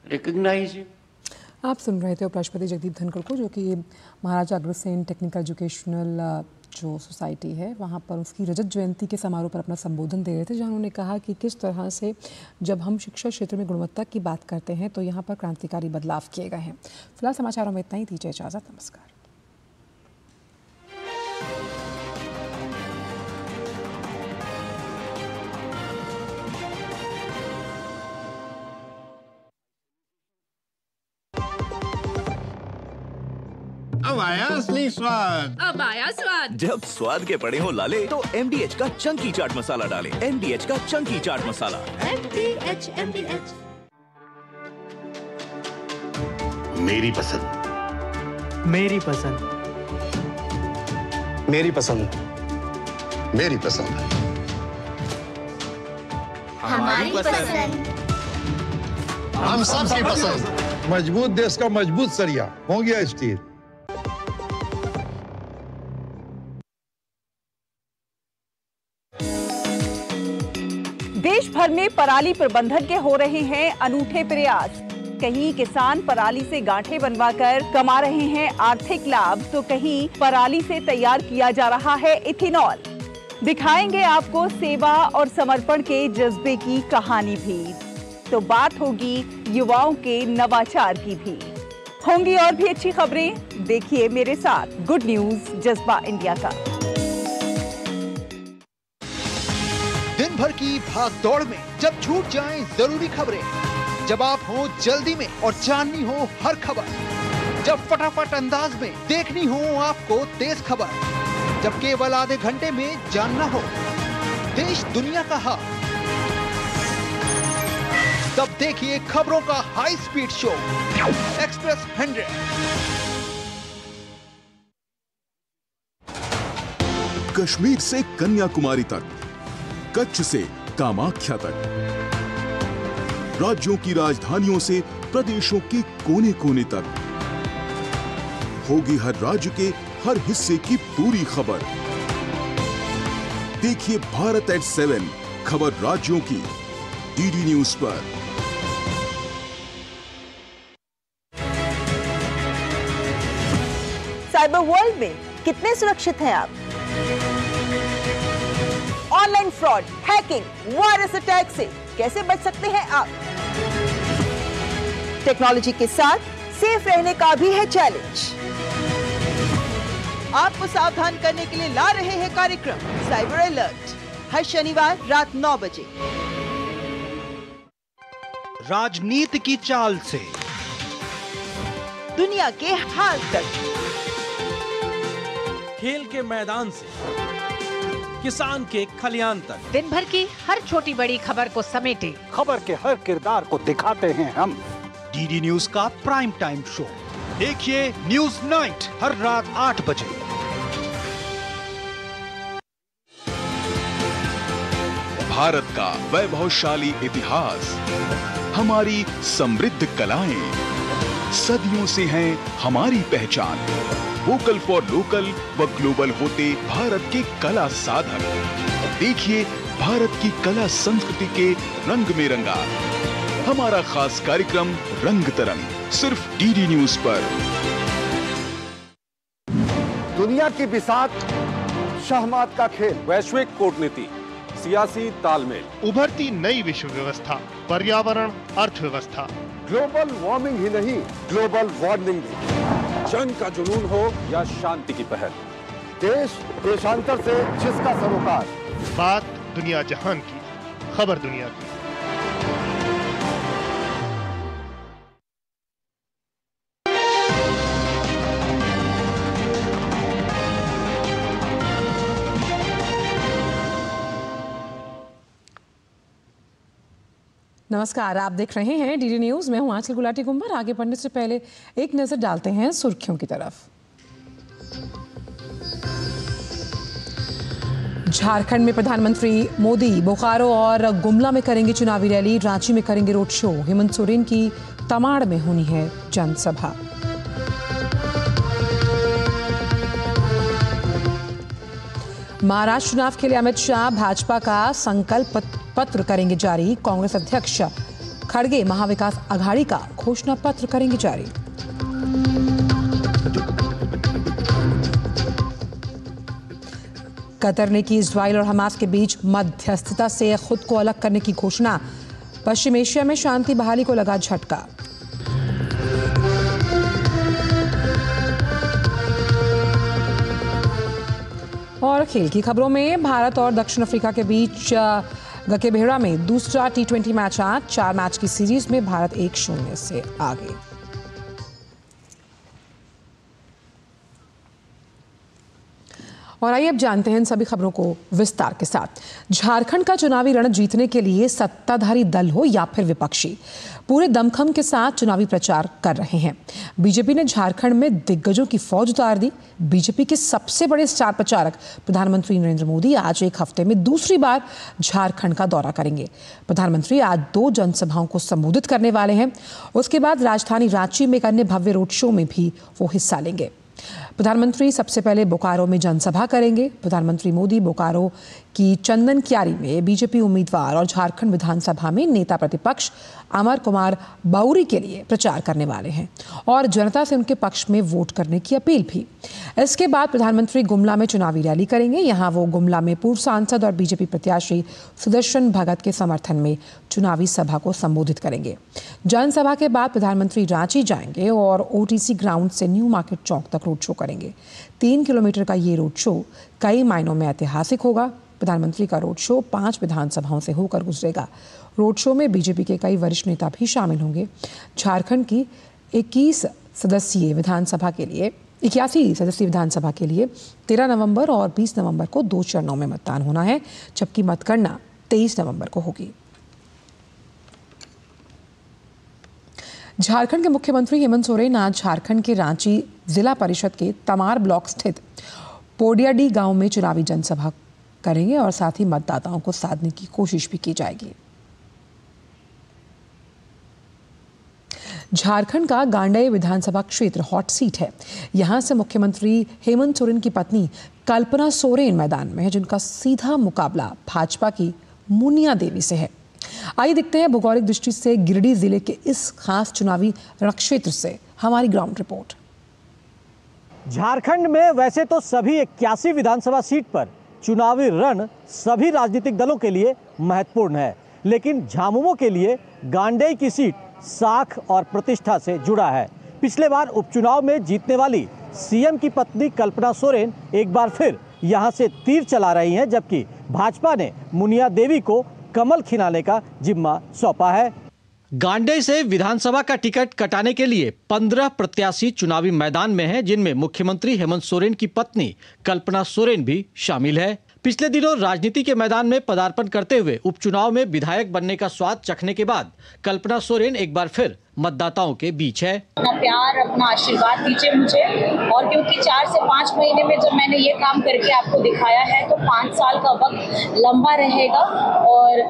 Recognize you.
आप सुन रहे थे उपराष्ट्रपति जगदीप धनखड़ को, जो कि महाराजा अग्रसेन टेक्निकल एजुकेशनल जो सोसाइटी है वहाँ पर उसकी रजत जयंती के समारोह पर अपना संबोधन दे रहे थे, जहाँ उन्होंने कहा कि किस तरह से जब हम शिक्षा क्षेत्र में गुणवत्ता की बात करते हैं तो यहाँ पर क्रांतिकारी बदलाव किए गए हैं। फिलहाल समाचारों में इतना ही, दीजिए इजाज़त, नमस्कार।
अब आया असली स्वाद।
अब आया स्वाद।
जब स्वाद के पड़े हो लाले तो MDH का चंकी चाट मसाला डालें। MDH का चंकी चाट मसाला।
MDH।
मेरी पसंद।
मेरी पसंद।
मेरी पसंद। मेरी पसंद।
हमारी पसंद।
हम सबकी पसंद। मजबूत देश का मजबूत सरिया हो गया स्टील।
देश भर में पराली प्रबंधन के हो रहे हैं अनूठे प्रयास। कहीं किसान पराली से गांठें बनवाकर कमा रहे हैं आर्थिक लाभ, तो कहीं पराली से तैयार किया जा रहा है इथेनॉल। दिखाएंगे आपको सेवा और समर्पण के जज्बे की कहानी भी। तो बात होगी युवाओं के नवाचार की भी। होंगी और भी अच्छी खबरें, देखिए मेरे साथ गुड न्यूज जज्बा इंडिया का।
दिन भर की भाग दौड़ में जब छूट जाएं जरूरी खबरें, जब आप हो जल्दी में और जाननी हो हर खबर, जब फटाफट अंदाज में देखनी हो आपको तेज खबर, जब केवल आधे घंटे में जानना हो देश दुनिया का हाल, तब देखिए खबरों का high speed show express 100।
Kashmir से कन्याकुमारी तक, कच्छ से कामाख्या तक, राज्यों की राजधानियों से प्रदेशों के कोने कोने तक, होगी हर राज्य के हर हिस्से की पूरी खबर। देखिए भारत एट 7 खबर राज्यों की डीडी न्यूज पर।
साइबर वर्ल्ड में कितने सुरक्षित हैं आप? Online fraud, hacking, virus attack से कैसे बच सकते हैं आप? टेक्नोलॉजी के साथ सेफ रहने का भी है चैलेंज। आपको सावधान करने के लिए ला रहे हैं कार्यक्रम साइबर अलर्ट, हर शनिवार रात 9 बजे।
राजनीति की चाल से
दुनिया के हाल तक,
खेल के मैदान से किसान के खलियान तक,
दिन भर की हर छोटी बड़ी खबर को समेटे
खबर के हर किरदार को दिखाते हैं हम।
डीडी न्यूज का प्राइम टाइम शो देखिए न्यूज नाइट हर रात 8 बजे।
भारत का वैभवशाली इतिहास, हमारी समृद्ध कलाएं, सदियों से हैं हमारी पहचान। वोकल फॉर लोकल व ग्लोबल होते भारत के कला साधक। देखिए भारत की कला संस्कृति के रंग में रंगा हमारा खास कार्यक्रम रंग तरंग, सिर्फ डीडी न्यूज पर।
दुनिया की बिसात शहमात का खेल,
वैश्विक कूटनीति, सियासी तालमेल,
उभरती नई विश्व व्यवस्था, पर्यावरण, अर्थव्यवस्था, ग्लोबल वार्मिंग ही नहीं ग्लोबल वार्निंग भी।
जंग का जुनून हो या शांति की पहल,
देश देशांतर से जिसका सरोकार, बात दुनिया जहान की, खबर दुनिया की।
नमस्कार, आप देख रहे हैं डीडी न्यूज। मैं हूं आंचल गुलाटी कुंवर। आगे बढ़ने से पहले एक नजर डालते हैं सुर्खियों की तरफ। झारखंड में प्रधानमंत्री मोदी बोकारो और गुमला में करेंगे चुनावी रैली, रांची में करेंगे रोड शो। हेमंत सोरेन की तमाड़ में होनी है जनसभा। महाराष्ट्र चुनाव के लिए अमित शाह भाजपा का संकल्प पत्र करेंगे जारी। कांग्रेस अध्यक्ष खड़गे महाविकास आघाड़ी का घोषणा पत्र करेंगे जारी। कतर ने की इजराइल और हमास के बीच मध्यस्थता से खुद को अलग करने की घोषणा। पश्चिम एशिया में शांति बहाली को लगा झटका। और खेल की खबरों में भारत और दक्षिण अफ्रीका के बीच गकेबेहरा में दूसरा T20 मैच आज। 4 मैच की सीरीज में भारत 1-0 से आगे। और आइए अब जानते हैं इन सभी खबरों को विस्तार के साथ। झारखंड का चुनावी रण जीतने के लिए सत्ताधारी दल हो या फिर विपक्षी, पूरे दमखम के साथ चुनावी प्रचार कर रहे हैं। बीजेपी ने झारखंड में दिग्गजों की फौज उतार दी। बीजेपी के सबसे बड़े स्टार प्रचारक प्रधानमंत्री नरेंद्र मोदी आज एक हफ्ते में दूसरी बार झारखंड का दौरा करेंगे। प्रधानमंत्री आज 2 जनसभाओं को संबोधित करने वाले हैं। उसके बाद राजधानी रांची में एक अन्य भव्य रोड शो में भी वो हिस्सा लेंगे। प्रधानमंत्री सबसे पहले बोकारो में जनसभा करेंगे। प्रधानमंत्री मोदी बोकारो की चंदन क्यारी में बीजेपी उम्मीदवार और झारखंड विधानसभा में नेता प्रतिपक्ष अमर कुमार बाउरी के लिए प्रचार करने वाले हैं और जनता से उनके पक्ष में वोट करने की अपील भी। इसके बाद प्रधानमंत्री गुमला में चुनावी रैली करेंगे। यहां वो गुमला में पूर्व सांसद और बीजेपी प्रत्याशी सुदर्शन भगत के समर्थन में चुनावी सभा को संबोधित करेंगे। जनसभा के बाद प्रधानमंत्री रांची जाएंगे और ओटीसी ग्राउंड से न्यू मार्केट चौक तक रोड शो करेंगे। 3 किलोमीटर का ये रोड शो कई मायनों में ऐतिहासिक होगा। प्रधानमंत्री का रोड शो 5 विधानसभाओं से होकर गुजरेगा। रोड शो में बीजेपी के कई वरिष्ठ नेता भी शामिल होंगे। झारखंड की 81 सदस्यीय विधानसभा के लिए 13 नवंबर और 20 नवंबर को 2 चरणों में मतदान होना है, जबकि मतगणना 23 नवंबर को होगी। झारखंड के मुख्यमंत्री हेमंत सोरेन आज झारखंड के रांची जिला परिषद के तमार ब्लॉक स्थित पोडियाडी गांव में चुनावी जनसभा करेंगे और साथ ही मतदाताओं को साधने की कोशिश भी की जाएगी। झारखंड का गांडेय विधानसभा क्षेत्र हॉट सीट है। यहां से मुख्यमंत्री हेमंत सोरेन की पत्नी कल्पना सोरेन मैदान में है, जिनका सीधा मुकाबला भाजपा की मुनिया देवी से है। आइए देखते हैं भौगोलिक दृष्टि से गिरिडीह जिले के इस खास चुनावी रणक्षेत्र से हमारी ग्राउंड रिपोर्ट।
झारखंड में वैसे तो सभी 81 विधानसभा सीट पर चुनावी रण सभी राजनीतिक दलों के लिए महत्वपूर्ण है, लेकिन झामुमो के लिए गांडेय की सीट साख और प्रतिष्ठा से जुड़ा है। पिछले बार उपचुनाव में जीतने वाली सीएम की पत्नी कल्पना सोरेन एक बार फिर यहां से तीर चला रही हैं, जबकि भाजपा ने मुनिया देवी को कमल खिलाने का जिम्मा सौंपा है। गांडेय से विधानसभा का टिकट कटाने के लिए 15 प्रत्याशी चुनावी मैदान में हैं, जिनमें मुख्यमंत्री हेमंत सोरेन की पत्नी कल्पना सोरेन भी शामिल है। पिछले दिनों राजनीति के मैदान में पदार्पण करते हुए उपचुनाव में विधायक बनने का स्वाद चखने के बाद कल्पना सोरेन एक बार फिर मतदाताओं के बीच है।
अपना प्यार, अपना आशीर्वाद दीजिए मुझे, और क्योंकि 4 से 5 महीने में जब मैंने ये काम करके आपको दिखाया है तो 5 साल का वक्त लंबा रहेगा और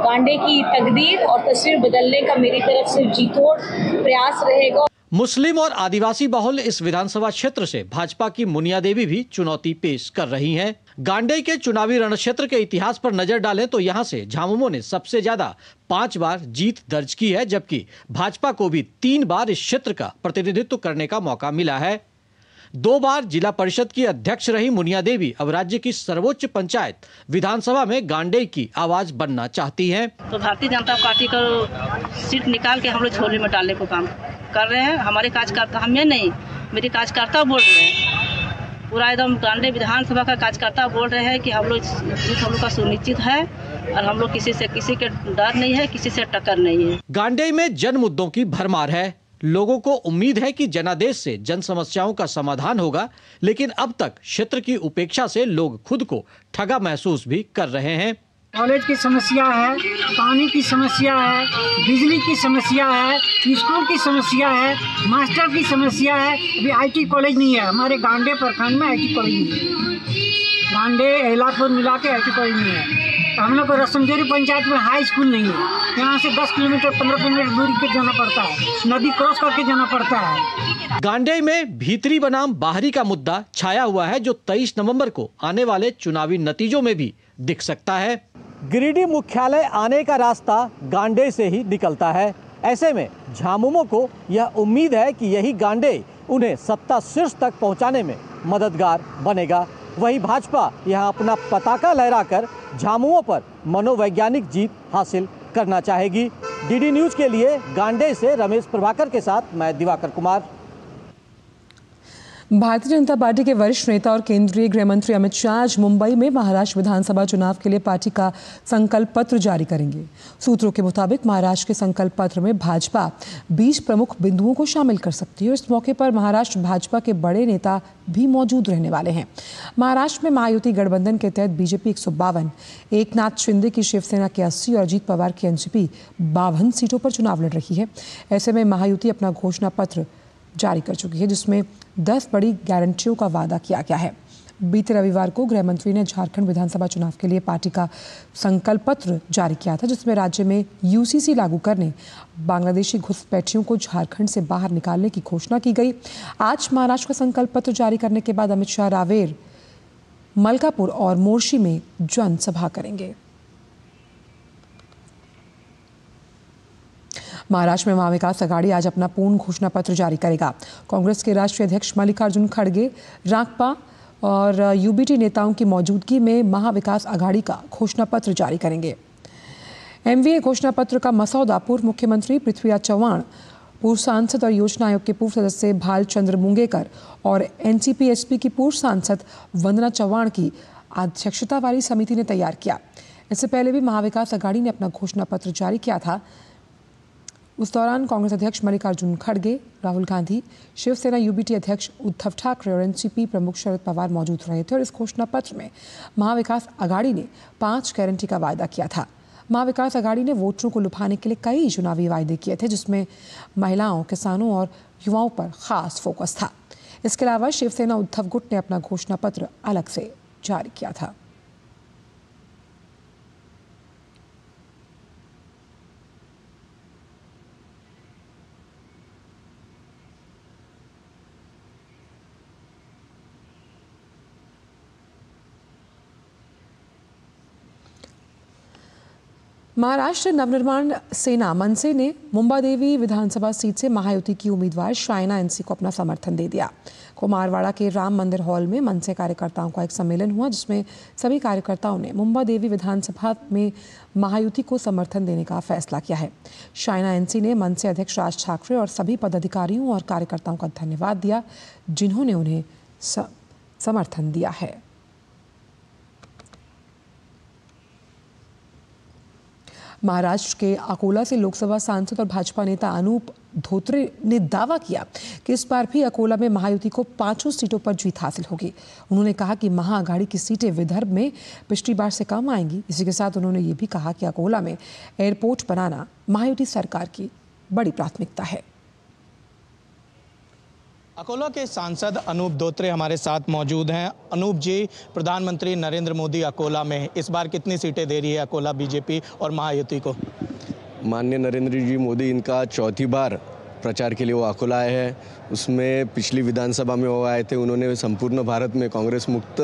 गांडेय की तकदीर और तस्वीर बदलने का मेरी तरफ से जीतोड़ प्रयास रहेगा।
मुस्लिम और आदिवासी बहुल इस विधानसभा क्षेत्र से भाजपा की मुनिया देवी भी चुनौती पेश कर रही हैं। गांडेय के चुनावी रणक्षेत्र के इतिहास पर नजर डालें तो यहां से झामुमो ने सबसे ज्यादा 5 बार जीत दर्ज की है, जबकि भाजपा को भी 3 बार इस क्षेत्र का प्रतिनिधित्व करने का मौका मिला है। 2 बार जिला परिषद की अध्यक्ष रही मुनिया देवी अब राज्य की सर्वोच्च पंचायत विधानसभा में गांडेय की आवाज बनना चाहती हैं।
तो भारतीय जनता पार्टी का सीट निकाल के हम लोग झोले में डालने को काम कर रहे हैं। हमारे कार्यकर्ता, हमें नहीं, मेरे कार्यकर्ता बोल रहे हैं, पूरा एकदम गांडेय विधानसभा का कार्यकर्ता बोल रहे हैं कि हम लोग जीत हम लोग का सुनिश्चित है और हम लोग किसी के डर नहीं है, किसी से टक्कर नहीं है।
गांडेय में जन मुद्दों की भरमार है। लोगों को उम्मीद है कि जनादेश से जन समस्याओं का समाधान होगा, लेकिन अब तक क्षेत्र की उपेक्षा से लोग खुद को ठगा महसूस भी कर रहे हैं।
कॉलेज की समस्या है, पानी की समस्या है, बिजली की समस्या है, स्कूल की समस्या है, मास्टर की समस्या है। अभी आईटी कॉलेज नहीं है हमारे गांडेय प्रखंड में, आईटी कॉलेज नहीं है। गांडेय एलापुर मिला के आईटी कॉलेज नहीं है। हम लोग को रसमजोरी पंचायत में हाई स्कूल नहीं है। यहाँ से 10 किलोमीटर 15 किलोमीटर दूरी पे जाना पड़ता है, नदी क्रॉस करके जाना पड़ता है।
गांडेय में भीतरी बनाम बाहरी का मुद्दा छाया हुआ है, जो 23 नवंबर को आने वाले चुनावी नतीजों में भी दिख सकता है। गिरिडीह मुख्यालय आने का रास्ता गांडेय से ही निकलता है। ऐसे में झामुमो को यह उम्मीद है कि यही गांडेय उन्हें सत्ता शीर्ष तक पहुंचाने में मददगार बनेगा। वहीं भाजपा यहां अपना पताका लहराकर झामुमो पर मनोवैज्ञानिक जीत हासिल करना चाहेगी। डीडी न्यूज के लिए गांडेय से रमेश प्रभाकर के साथ मैं दिवाकर कुमार।
भारतीय जनता पार्टी के वरिष्ठ नेता और केंद्रीय गृह मंत्री अमित शाह आज मुंबई में महाराष्ट्र विधानसभा चुनाव के लिए पार्टी का संकल्प पत्र जारी करेंगे। सूत्रों के मुताबिक महाराष्ट्र के संकल्प पत्र में भाजपा 20 प्रमुख बिंदुओं को शामिल कर सकती है और इस मौके पर महाराष्ट्र भाजपा के बड़े नेता भी मौजूद रहने वाले हैं। महाराष्ट्र में महायुति गठबंधन के तहत बीजेपी 152, एकनाथ शिंदे की शिवसेना के 80 और अजीत पवार की एनसीपी 52 सीटों पर चुनाव लड़ रही है। ऐसे में महायुति अपना घोषणा पत्र जारी कर चुकी है, जिसमें 10 बड़ी गारंटियों का वादा किया गया है। बीते रविवार को गृह मंत्री ने झारखंड विधानसभा चुनाव के लिए पार्टी का संकल्प पत्र जारी किया था, जिसमें राज्य में यूसीसी लागू करने, बांग्लादेशी घुसपैठियों को झारखंड से बाहर निकालने की घोषणा की गई। आज महाराष्ट्र का संकल्प पत्र जारी करने के बाद अमित शाह रावेर, मलकापुर और मोर्शी में जनसभा करेंगे। महाराष्ट्र में महाविकास आघाड़ी आज अपना पूर्ण घोषणा पत्र जारी करेगा। कांग्रेस के राष्ट्रीय अध्यक्ष मल्लिकार्जुन खड़गे, राकपा और यूबीटी नेताओं की मौजूदगी में महाविकास आघाड़ी का घोषणा पत्र जारी करेंगे। एमवीए घोषणा पत्र का मसौदा पूर्व मुख्यमंत्री पृथ्वीराज चव्हाण, पूर्व सांसद और योजना आयोग के पूर्व सदस्य भालचंद्र मुंगेकर और एनसीपी एसपी की पूर्व सांसद वंदना चव्हाण की अध्यक्षता वाली समिति ने तैयार किया। इससे पहले भी महाविकास आघाड़ी ने अपना घोषणा पत्र जारी किया था। उस दौरान कांग्रेस अध्यक्ष मल्लिकार्जुन खड़गे, राहुल गांधी, शिवसेना यूबीटी अध्यक्ष उद्धव ठाकरे और एनसीपी प्रमुख शरद पवार मौजूद रहे थे और इस घोषणा पत्र में महाविकास आघाड़ी ने 5 गारंटी का वायदा किया था। महाविकास आघाड़ी ने वोटरों को लुभाने के लिए कई चुनावी वायदे किए थे, जिसमें महिलाओं, किसानों और युवाओं पर खास फोकस था। इसके अलावा शिवसेना उद्धव गुट ने अपना घोषणा पत्र अलग से जारी किया था। महाराष्ट्र नवनिर्माण सेना मनसे ने मुंबादेवी विधानसभा सीट से महायुति की उम्मीदवार शाइना एनसी को अपना समर्थन दे दिया। कुमारवाड़ा के राम मंदिर हॉल में मनसे कार्यकर्ताओं का एक सम्मेलन हुआ, जिसमें सभी कार्यकर्ताओं ने मुंबादेवी विधानसभा में महायुति को समर्थन देने का फैसला किया है। शाइना एनसी ने मनसे अध्यक्ष राज ठाकरे और सभी पदाधिकारियों और कार्यकर्ताओं का धन्यवाद दिया, जिन्होंने उन्हें समर्थन दिया है। महाराष्ट्र के अकोला से लोकसभा सांसद और भाजपा नेता अनूप धोत्रे ने दावा किया कि इस बार भी अकोला में महायुति को 5 सीटों पर जीत हासिल होगी। उन्होंने कहा कि महाआघाड़ी की सीटें विदर्भ में पिछली बार से कम आएंगी। इसी के साथ उन्होंने ये भी कहा कि अकोला में एयरपोर्ट बनाना महायुति सरकार की बड़ी प्राथमिकता है।
अकोला के सांसद अनूप धोत्रे हमारे साथ मौजूद हैं। अनूप जी, प्रधानमंत्री नरेंद्र मोदी अकोला में इस बार कितनी सीटें दे रही है अकोला बीजेपी और महायुति को?
माननीय नरेंद्र जी मोदी इनका 4थी बार प्रचार के लिए वो अकोला आए हैं। उसमें पिछली विधानसभा में वो आए थे, उन्होंने संपूर्ण भारत में कांग्रेस मुक्त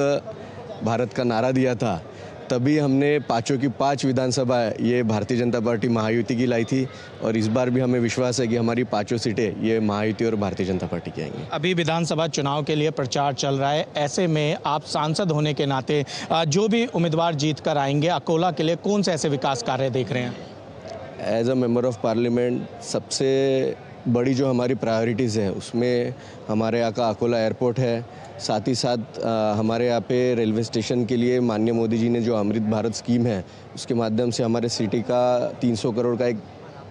भारत का नारा दिया था। तभी हमने 5 की 5 विधानसभा ये भारतीय जनता पार्टी महायुति की लाई थी और इस बार भी हमें विश्वास है कि हमारी 5 सीटें ये महायुति और भारतीय जनता पार्टी की आएंगी।
अभी विधानसभा चुनाव के लिए प्रचार चल रहा है, ऐसे में आप सांसद होने के नाते जो भी उम्मीदवार जीत कर आएंगे अकोला के लिए कौन से ऐसे विकास कार्य देख रहे हैं?
As a member of parliament सबसे बड़ी जो हमारी प्रायोरिटीज़ है उसमें हमारे यहाँ का अकोला एयरपोर्ट है। साथ ही साथ हमारे यहाँ पे रेलवे स्टेशन के लिए माननीय मोदी जी ने जो अमृत भारत स्कीम है उसके माध्यम से हमारे सिटी का 300 करोड़ का एक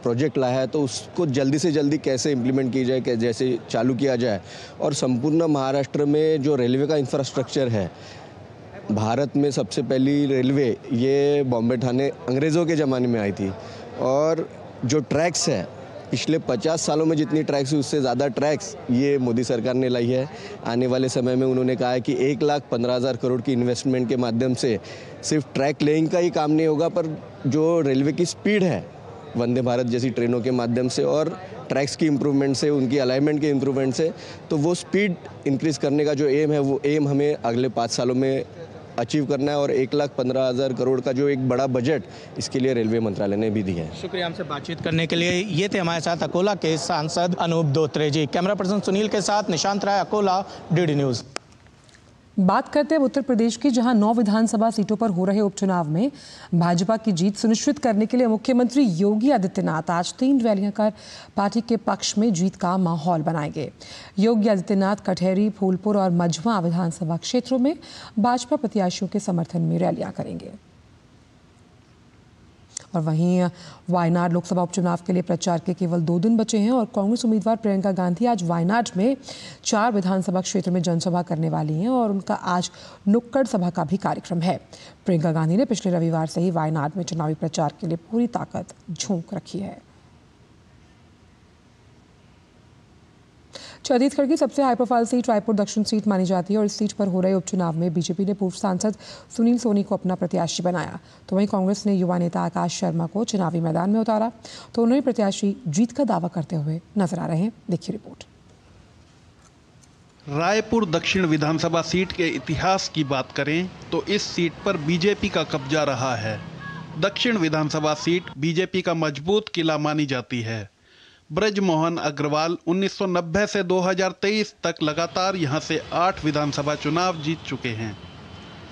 प्रोजेक्ट लाया है, तो उसको जल्दी से जल्दी कैसे इम्प्लीमेंट की जाए, जैसे चालू किया जाए। और संपूर्ण महाराष्ट्र में जो रेलवे का इंफ्रास्ट्रक्चर है, भारत में सबसे पहली रेलवे ये बॉम्बे ठाणे अंग्रेज़ों के ज़माने में आई थी और जो ट्रैक्स है पिछले 50 सालों में जितनी ट्रैक्स हुई उससे ज़्यादा ट्रैक्स ये मोदी सरकार ने लाई है। आने वाले समय में उन्होंने कहा है कि 1,15,000 करोड़ की इन्वेस्टमेंट के माध्यम से सिर्फ ट्रैक लेइंग का ही काम नहीं होगा, पर जो रेलवे की स्पीड है वंदे भारत जैसी ट्रेनों के माध्यम से और ट्रैक्स की इम्प्रूवमेंट से, उनकी अलाइनमेंट के इम्प्रूवमेंट से, तो वो स्पीड इंक्रीज़ करने का जो एम है वो एम हमें अगले 5 सालों में अचीव करना है और 1,15,000 करोड़ का जो एक बड़ा बजट इसके लिए रेलवे मंत्रालय ने भी दिया है।
शुक्रिया हमसे बातचीत करने के लिए। ये थे हमारे साथ अकोला के सांसद अनूप धोत्रे जी। कैमरा पर्सन सुनील के साथ निशांत राय, अकोला, डीडी न्यूज़।
बात करते हैं उत्तर प्रदेश की, जहां 9 विधानसभा सीटों पर हो रहे उपचुनाव में भाजपा की जीत सुनिश्चित करने के लिए मुख्यमंत्री योगी आदित्यनाथ आज 3 रैलियां कर पार्टी के पक्ष में जीत का माहौल बनाएंगे। योगी आदित्यनाथ कटहरी, फूलपुर और मझवा विधानसभा क्षेत्रों में भाजपा प्रत्याशियों के समर्थन में रैलियां करेंगे। और वहीं वायनाड लोकसभा उपचुनाव के लिए प्रचार के केवल 2 दिन बचे हैं और कांग्रेस उम्मीदवार प्रियंका गांधी आज वायनाड में 4 विधानसभा क्षेत्र में जनसभा करने वाली हैं और उनका आज नुक्कड़ सभा का भी कार्यक्रम है। प्रियंका गांधी ने पिछले रविवार से ही वायनाड में चुनावी प्रचार के लिए पूरी ताकत झोंक रखी है। छत्तीसगढ़ की सबसे हाई प्रोफाइल सीट रायपुर दक्षिण सीट मानी जाती है और इस सीट पर हो रहे उपचुनाव में बीजेपी ने पूर्व सांसद सुनील सोनी को अपना प्रत्याशी बनाया, तो वहीं कांग्रेस ने युवा नेता आकाश शर्मा को चुनावी मैदान में उतारा। तो उन्होंने प्रत्याशी जीत का दावा करते हुए नजर आ रहे हैं। देखिए रिपोर्ट।
रायपुर दक्षिण विधानसभा सीट के इतिहास की बात करें तो इस सीट पर बीजेपी का कब्जा रहा है। दक्षिण विधानसभा सीट बीजेपी का मजबूत किला मानी जाती है। ब्रजमोहन अग्रवाल 1990 से 2023 तक लगातार यहां से 8 विधानसभा चुनाव जीत चुके हैं।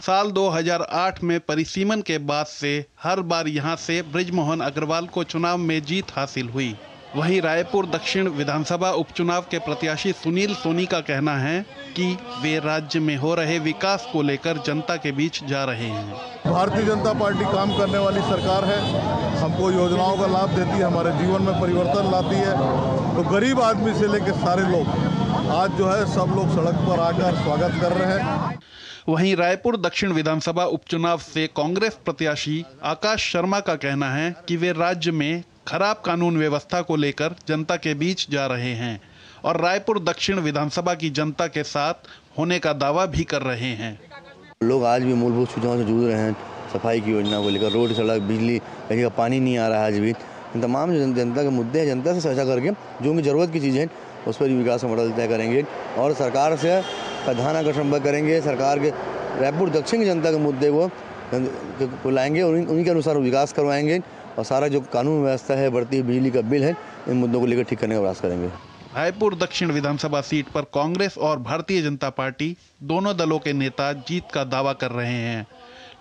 साल 2008 में परिसीमन के बाद से हर बार यहां से ब्रजमोहन अग्रवाल को चुनाव में जीत हासिल हुई। वहीं रायपुर दक्षिण विधानसभा उपचुनाव के प्रत्याशी सुनील सोनी का कहना है कि वे राज्य में हो रहे विकास को लेकर जनता के बीच जा रहे हैं।
भारतीय जनता पार्टी काम करने वाली सरकार है, हमको योजनाओं का लाभ देती है, हमारे जीवन में परिवर्तन लाती है। तो गरीब आदमी से लेकर सारे लोग आज जो है सब लोग सड़क पर आकर स्वागत कर रहे हैं।
वहीं रायपुर दक्षिण विधानसभा उपचुनाव से कांग्रेस प्रत्याशी आकाश शर्मा का कहना है कि वे राज्य में खराब कानून व्यवस्था को लेकर जनता के बीच जा रहे हैं और रायपुर दक्षिण विधानसभा की जनता के साथ होने का दावा भी कर रहे हैं।
लोग आज भी मूलभूत सुविधाओं से जूझ रहे हैं, सफाई की योजना को लेकर, रोड, सड़क, बिजली, कहीं का पानी नहीं आ रहा है। आज भी इन तमाम जो जनता के मुद्दे हैं, जनता से चर्चा करके जो उनकी ज़रूरत की चीज़ें हैं उस पर विकास का मॉडल तय करेंगे और सरकार से ध्यान आकर्षण करेंगे। सरकार के रायपुर दक्षिण की जनता के मुद्दे को लाएंगे और उन्हीं के अनुसार विकास करवाएंगे और सारा जो कानून व्यवस्था है, बढ़ती हुई बिजली का बिल है, इन मुद्दों को लेकर ठीक करने का प्रयास करेंगे।
रायपुर दक्षिण विधानसभा सीट पर कांग्रेस और भारतीय जनता पार्टी दोनों दलों के नेता जीत का दावा कर रहे हैं,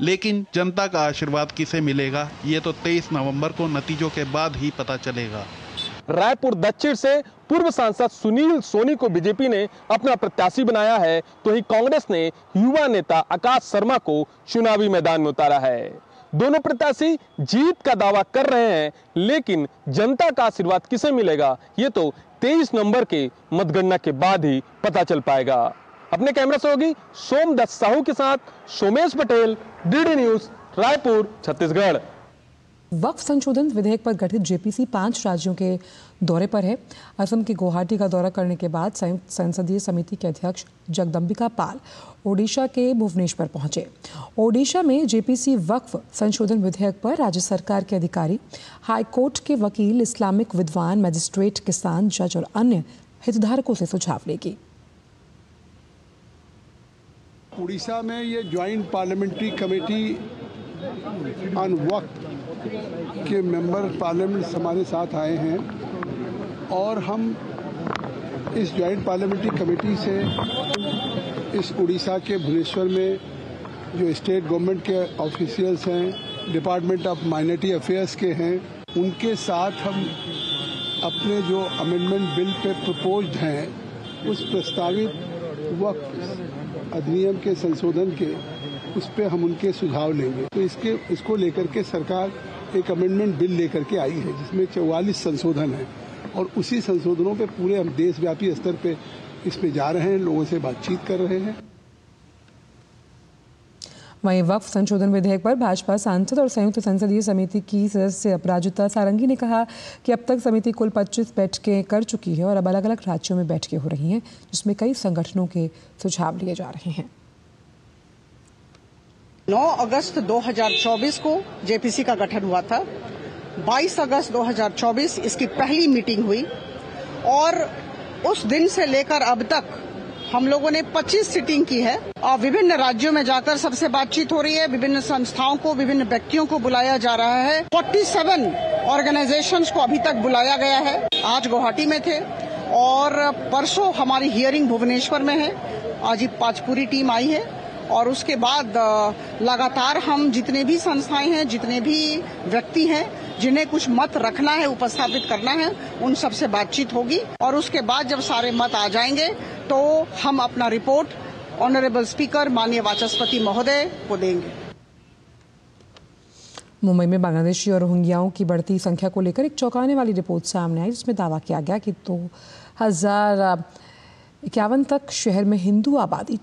लेकिन जनता का आशीर्वाद किसे मिलेगा ये तो 23 नवंबर को नतीजों के बाद ही पता चलेगा।
रायपुर दक्षिण से पूर्व सांसद सुनील सोनी को बीजेपी ने अपना प्रत्याशी बनाया है, तो ही कांग्रेस ने युवा नेता आकाश शर्मा को चुनावी मैदान में उतारा है। दोनों प्रत्याशी जीत का दावा कर रहे हैं, लेकिन जनता का आशीर्वाद किसे मिलेगा ये तो 23 नवंबर के मतगणना के बाद ही पता चल पाएगा। अपने कैमरा सहयोगी सोमदत्त साहू के साथ सोमेश पटेल, डीडी न्यूज, रायपुर, छत्तीसगढ़।
वक्फ संशोधन विधेयक पर गठित जेपीसी 5 राज्यों के दौरे पर है। असम के गुवाहाटी का दौरा करने के बाद संयुक्त संसदीय समिति के अध्यक्ष जगदम्बिका पाल ओडिशा के भुवनेश्वर पहुंचे। ओडिशा में जेपीसी वक्फ संशोधन विधेयक पर राज्य सरकार के अधिकारी, हाईकोर्ट के वकील, इस्लामिक विद्वान, मजिस्ट्रेट, किसान, जज और अन्य हितधारकों से सुझाव लेगी।
उड़ीसा में ये ज्वाइंट पार्लियामेंट्री कमेटी ऑन वक्फ के मेंबर पार्लियामेंट हमारे साथ आए हैं और हम इस ज्वाइंट पार्लियामेंट्री कमेटी से इस उड़ीसा के भुवनेश्वर में जो स्टेट गवर्नमेंट के ऑफिशियल्स हैं, डिपार्टमेंट ऑफ माइनॉरिटी अफेयर्स के हैं, उनके साथ हम अपने जो अमेंडमेंट बिल पे प्रपोज्ड हैं उस प्रस्तावित वक्फ अधिनियम के संशोधन के उस पे हम उनके सुझाव लेंगे। तो इसको लेकर के सरकार एक अमेंडमेंट बिल लेकर के आई है जिसमें 44 संशोधन है और उसी संशोधनों पे पूरे हम देशव्यापी स्तर पे इसमें जा रहे हैं, लोगों से बातचीत कर रहे हैं।
वहीं वक्फ संशोधन विधेयक पर भाजपा सांसद और संयुक्त संसदीय समिति की सदस्य अपराजिता सारंगी ने कहा कि अब तक समिति कुल 25 बैठकें कर चुकी है और अब अलग अलग राज्यों में बैठकें हो रही हैं, जिसमें कई संगठनों के सुझाव लिए जा रहे हैं।
9 अगस्त 2024 को जेपीसी का गठन हुआ था। 22 अगस्त 2024 इसकी पहली मीटिंग हुई और उस दिन से लेकर अब तक हम लोगों ने 25 सिटिंग की है और विभिन्न राज्यों में जाकर सबसे बातचीत हो रही है। विभिन्न संस्थाओं को, विभिन्न व्यक्तियों को बुलाया जा रहा है। 47 ऑर्गेनाइजेशंस को अभी तक बुलाया गया है। आज गुवाहाटी में थे और परसों हमारी हियरिंग भुवनेश्वर में है। आज ही पूरी टीम आई है और उसके बाद लगातार हम जितने भी संस्थाएं हैं, जितने भी व्यक्ति हैं जिन्हें कुछ मत रखना है, उपस्थापित करना है, उन सब से बातचीत होगी और उसके बाद जब सारे मत आ जाएंगे तो हम अपना रिपोर्ट ऑनरेबल स्पीकर माननीय वाचस्पति महोदय को देंगे।
मुंबई में बांग्लादेशी और रोहिंग्याओं की बढ़ती संख्या को लेकर एक चौंकाने वाली रिपोर्ट सामने आई, जिसमें दावा किया गया कि 2051 तक शहर में हिंदू आबादी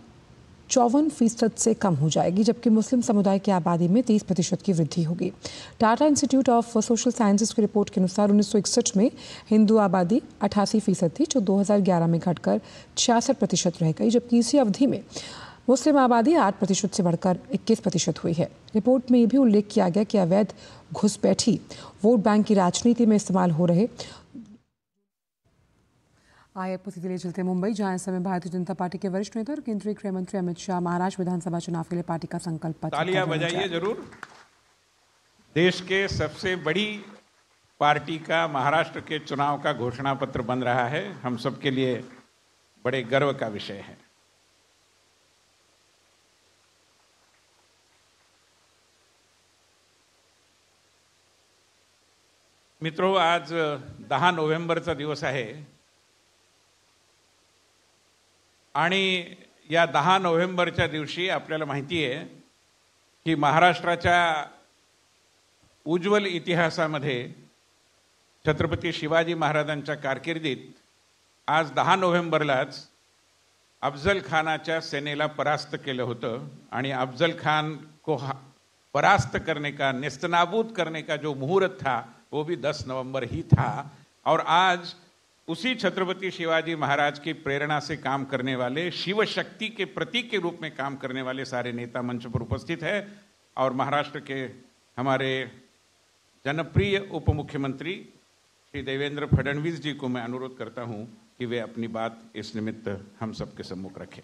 54% से कम हो जाएगी, जबकि मुस्लिम समुदाय की आबादी में 30% की वृद्धि होगी। Tata institute of social sciences की रिपोर्ट के अनुसार 1961 में हिंदू आबादी 88% थी, जो 2011 में घटकर 66% रह गई, जबकि इसी अवधि में मुस्लिम आबादी 8% से बढ़कर 21% हुई है। रिपोर्ट में ये भी उल्लेख किया गया कि अवैध घुसपैठी वोट बैंक की राजनीति में इस्तेमाल हो रहे। आइए उसी के लिए चलते मुंबई, जहां इस समय भारतीय जनता पार्टी के वरिष्ठ नेता और केंद्रीय गृह मंत्री अमित शाह महाराष्ट्र विधानसभा चुनाव के लिए पार्टी का संकल्प पत्र
तालियां बजाइए जरूर। देश के सबसे बड़ी पार्टी का महाराष्ट्र के चुनाव का घोषणा पत्र बन रहा है, हम सबके लिए बड़े गर्व का विषय है। मित्रों, आज 10 नोव्हेंबरचा दिवस आहे आणि या 10 नोव्हेंबरच्या दिवशी आपल्याला माहिती आहे की महाराष्ट्राच्या उज्ज्वल इतिहासामध्ये छत्रपती शिवाजी महाराजांच्या कारकिर्दीत आज 10 नोव्हेंबरलाच अफजल खानाच्या सेनेला परास्त केलं होतं आणि अफजल खान को परास्त करने का, नेस्तनाबूद करने का जो मुहूर्त था वो भी 10 नवंबर ही था। और आज उसी छत्रपति शिवाजी महाराज की प्रेरणा से काम करने वाले, शिव शक्ति के प्रतीक के रूप में काम करने वाले सारे नेता मंच पर उपस्थित है। और महाराष्ट्र के हमारे जनप्रिय उप मुख्यमंत्री श्री देवेंद्र फडणवीस जी को मैं अनुरोध करता हूं कि वे अपनी बात इस निमित्त हम सबके सम्मुख रखें।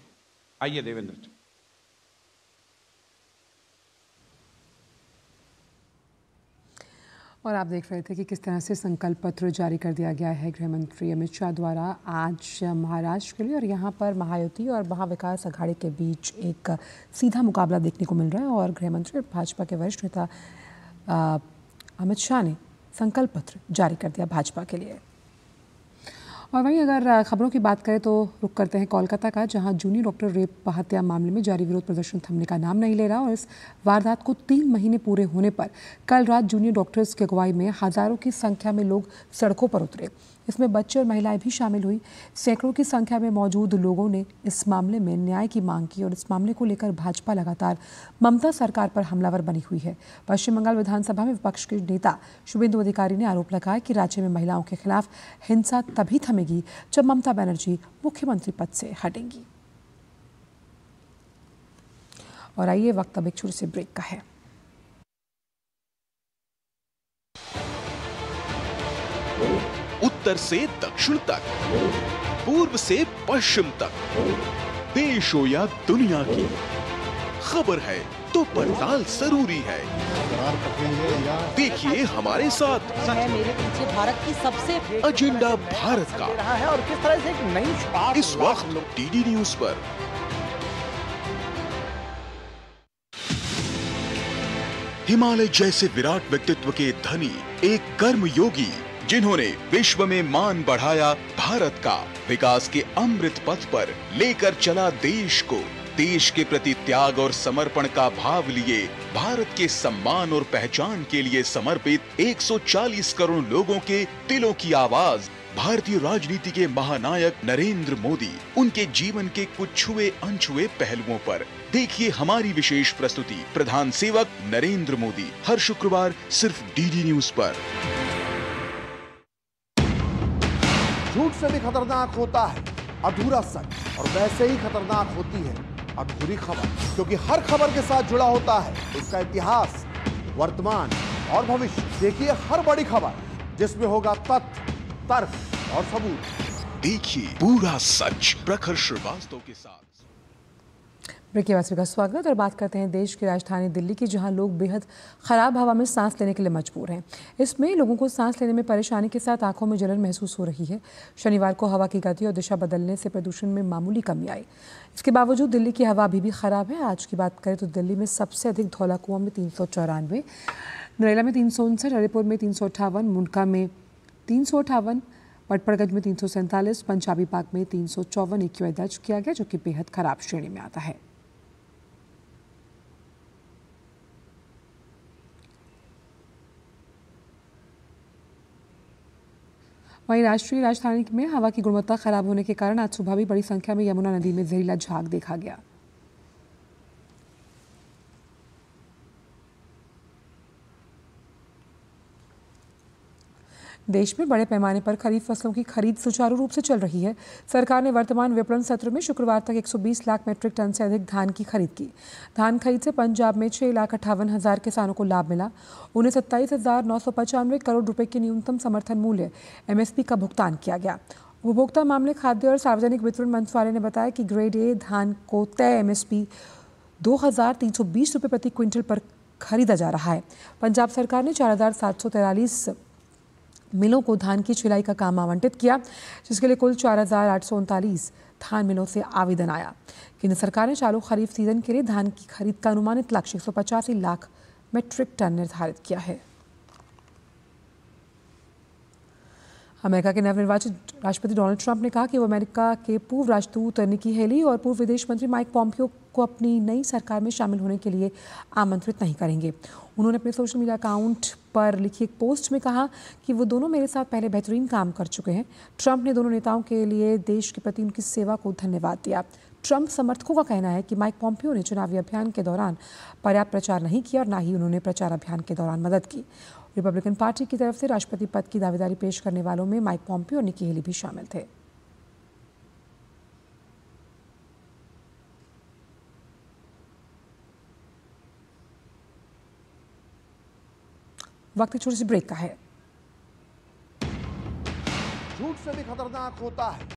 आइए देवेंद्र जी।
और आप देख रहे थे कि किस तरह से संकल्प पत्र जारी कर दिया गया है गृह मंत्री अमित शाह द्वारा आज महाराष्ट्र के लिए। और यहाँ पर महायुति और महाविकास अघाड़ी के बीच एक सीधा मुकाबला देखने को मिल रहा है और गृह मंत्री और भाजपा के वरिष्ठ नेता अमित शाह ने संकल्प पत्र जारी कर दिया भाजपा के लिए। और वहीं अगर खबरों की बात करें तो रुक करते हैं कोलकाता का, जहां जूनियर डॉक्टर रेप हत्या मामले में जारी विरोध प्रदर्शन थमने का नाम नहीं ले रहा। और इस वारदात को 3 महीने पूरे होने पर कल रात जूनियर डॉक्टर्स की अगुवाई में हज़ारों की संख्या में लोग सड़कों पर उतरे। इसमें बच्चे और महिलाएं भी शामिल हुई। सैकड़ों की संख्या में मौजूद लोगों ने इस मामले में न्याय की मांग की और इस मामले को लेकर भाजपा लगातार ममता सरकार पर हमलावर बनी हुई है। पश्चिम बंगाल विधानसभा में विपक्ष के नेता शुभेंदु अधिकारी ने आरोप लगाया कि राज्य में महिलाओं के खिलाफ हिंसा तभी थमेगी जब ममता बनर्जी मुख्यमंत्री पद से हटेंगी। और आइए वक्त अब एक छोटे से ब्रेक का है।
उत्तर से दक्षिण तक, पूर्व से पश्चिम तक, देश हो या दुनिया की खबर है तो पड़ताल जरूरी है। देखिए हमारे साथ
मेरे पीछे भारत की सबसे
एजेंडा भारत का
है और किस तरह से एक नई शुरुआत
इस वक्त डीडी न्यूज पर। हिमालय जैसे विराट व्यक्तित्व के धनी, एक कर्मयोगी जिन्होंने विश्व में मान बढ़ाया भारत का, विकास के अमृत पथ पर लेकर चला देश को, देश के प्रति त्याग और समर्पण का भाव लिए भारत के सम्मान और पहचान के लिए समर्पित 140 करोड़ लोगों के दिलों की आवाज, भारतीय राजनीति के महानायक नरेंद्र मोदी, उनके जीवन के कुछ छुए अनछुए पहलुओं पर देखिए हमारी विशेष प्रस्तुति प्रधान सेवक नरेंद्र मोदी, हर शुक्रवार सिर्फ डीडी न्यूज पर।
झूठ से भी खतरनाक होता है अधूरा सच, और वैसे ही खतरनाक होती है अधूरी खबर, क्योंकि हर खबर के साथ जुड़ा होता है उसका इतिहास, वर्तमान और भविष्य। देखिए हर बड़ी खबर जिसमें होगा तथ्य, तर्क और सबूत।
देखिए पूरा सच प्रखर श्रीवास्तव के साथ।
ब्रेक के बाद का स्वागत। और बात करते हैं देश की राजधानी दिल्ली की, जहां लोग बेहद ख़राब हवा में सांस लेने के लिए मजबूर हैं। इसमें लोगों को सांस लेने में परेशानी के साथ आंखों में जलन महसूस हो रही है। शनिवार को हवा की गति और दिशा बदलने से प्रदूषण में मामूली कमी आई। इसके बावजूद दिल्ली की हवा अभी भी ख़राब है। आज की बात करें तो दिल्ली में सबसे अधिक धौलाकुआं में 394, नरेला में 359, हरिपुर में 358, मुंडका में 358, पटपड़गंज में 347, पंजाबी बाग में 354 एक्यूआई दर्ज किया गया, जो कि बेहद खराब श्रेणी में आता है। वहीं राष्ट्रीय राजधानी में हवा की गुणवत्ता खराब होने के कारण आज सुबह भी बड़ी संख्या में यमुना नदी में जहरीला झाग देखा गया। देश में बड़े पैमाने पर खरीफ फसलों की खरीद सुचारू रूप से चल रही है। सरकार ने वर्तमान विपणन सत्र में शुक्रवार तक 120 लाख मीट्रिक टन से अधिक धान की खरीद की। धान खरीद से पंजाब में 6,58,000 किसानों को लाभ मिला। उन्हें 27,995 करोड़ रुपए के न्यूनतम समर्थन मूल्य MSP का भुगतान किया गया। उपभोक्ता मामले, खाद्य और सार्वजनिक वितरण मंत्रालय ने बताया कि ग्रेड ए धान को तय MSP 2,320 रुपये प्रति क्विंटल पर खरीदा जा रहा है। पंजाब सरकार ने 4,743 मिलों को धान की छिलाई का काम आवंटित किया, जिसके लिए कुल 4,839 धान मिलों से आवेदन आया। केंद्र सरकार ने चालू खरीफ सीजन के लिए धान की खरीद का अनुमानित लक्ष्य 185 लाख मीट्रिक टन निर्धारित किया है। अमेरिका के नवनिर्वाचित राष्ट्रपति डोनाल्ड ट्रंप ने कहा कि वो अमेरिका के पूर्व राजदूत निकी हेली और पूर्व विदेश मंत्री माइक पॉम्पियो को अपनी नई सरकार में शामिल होने के लिए आमंत्रित नहीं करेंगे। उन्होंने अपने सोशल मीडिया अकाउंट पर लिखी एक पोस्ट में कहा कि वो दोनों मेरे साथ पहले बेहतरीन काम कर चुके हैं। ट्रंप ने दोनों नेताओं के लिए देश के प्रति उनकी सेवा को धन्यवाद दिया। ट्रंप समर्थकों का कहना है कि माइक पॉम्पियो ने चुनावी अभियान के दौरान पर्याप्त प्रचार नहीं किया और न ही उन्होंने प्रचार अभियान के दौरान मदद की। रिपब्लिकन पार्टी की तरफ से राष्ट्रपति पद की दावेदारी पेश करने वालों में माइक पॉम्पियो और निकी हेली भी शामिल थे। वक्त एक छोटी सी ब्रेक का है।
झूठ से भी खतरनाक होता है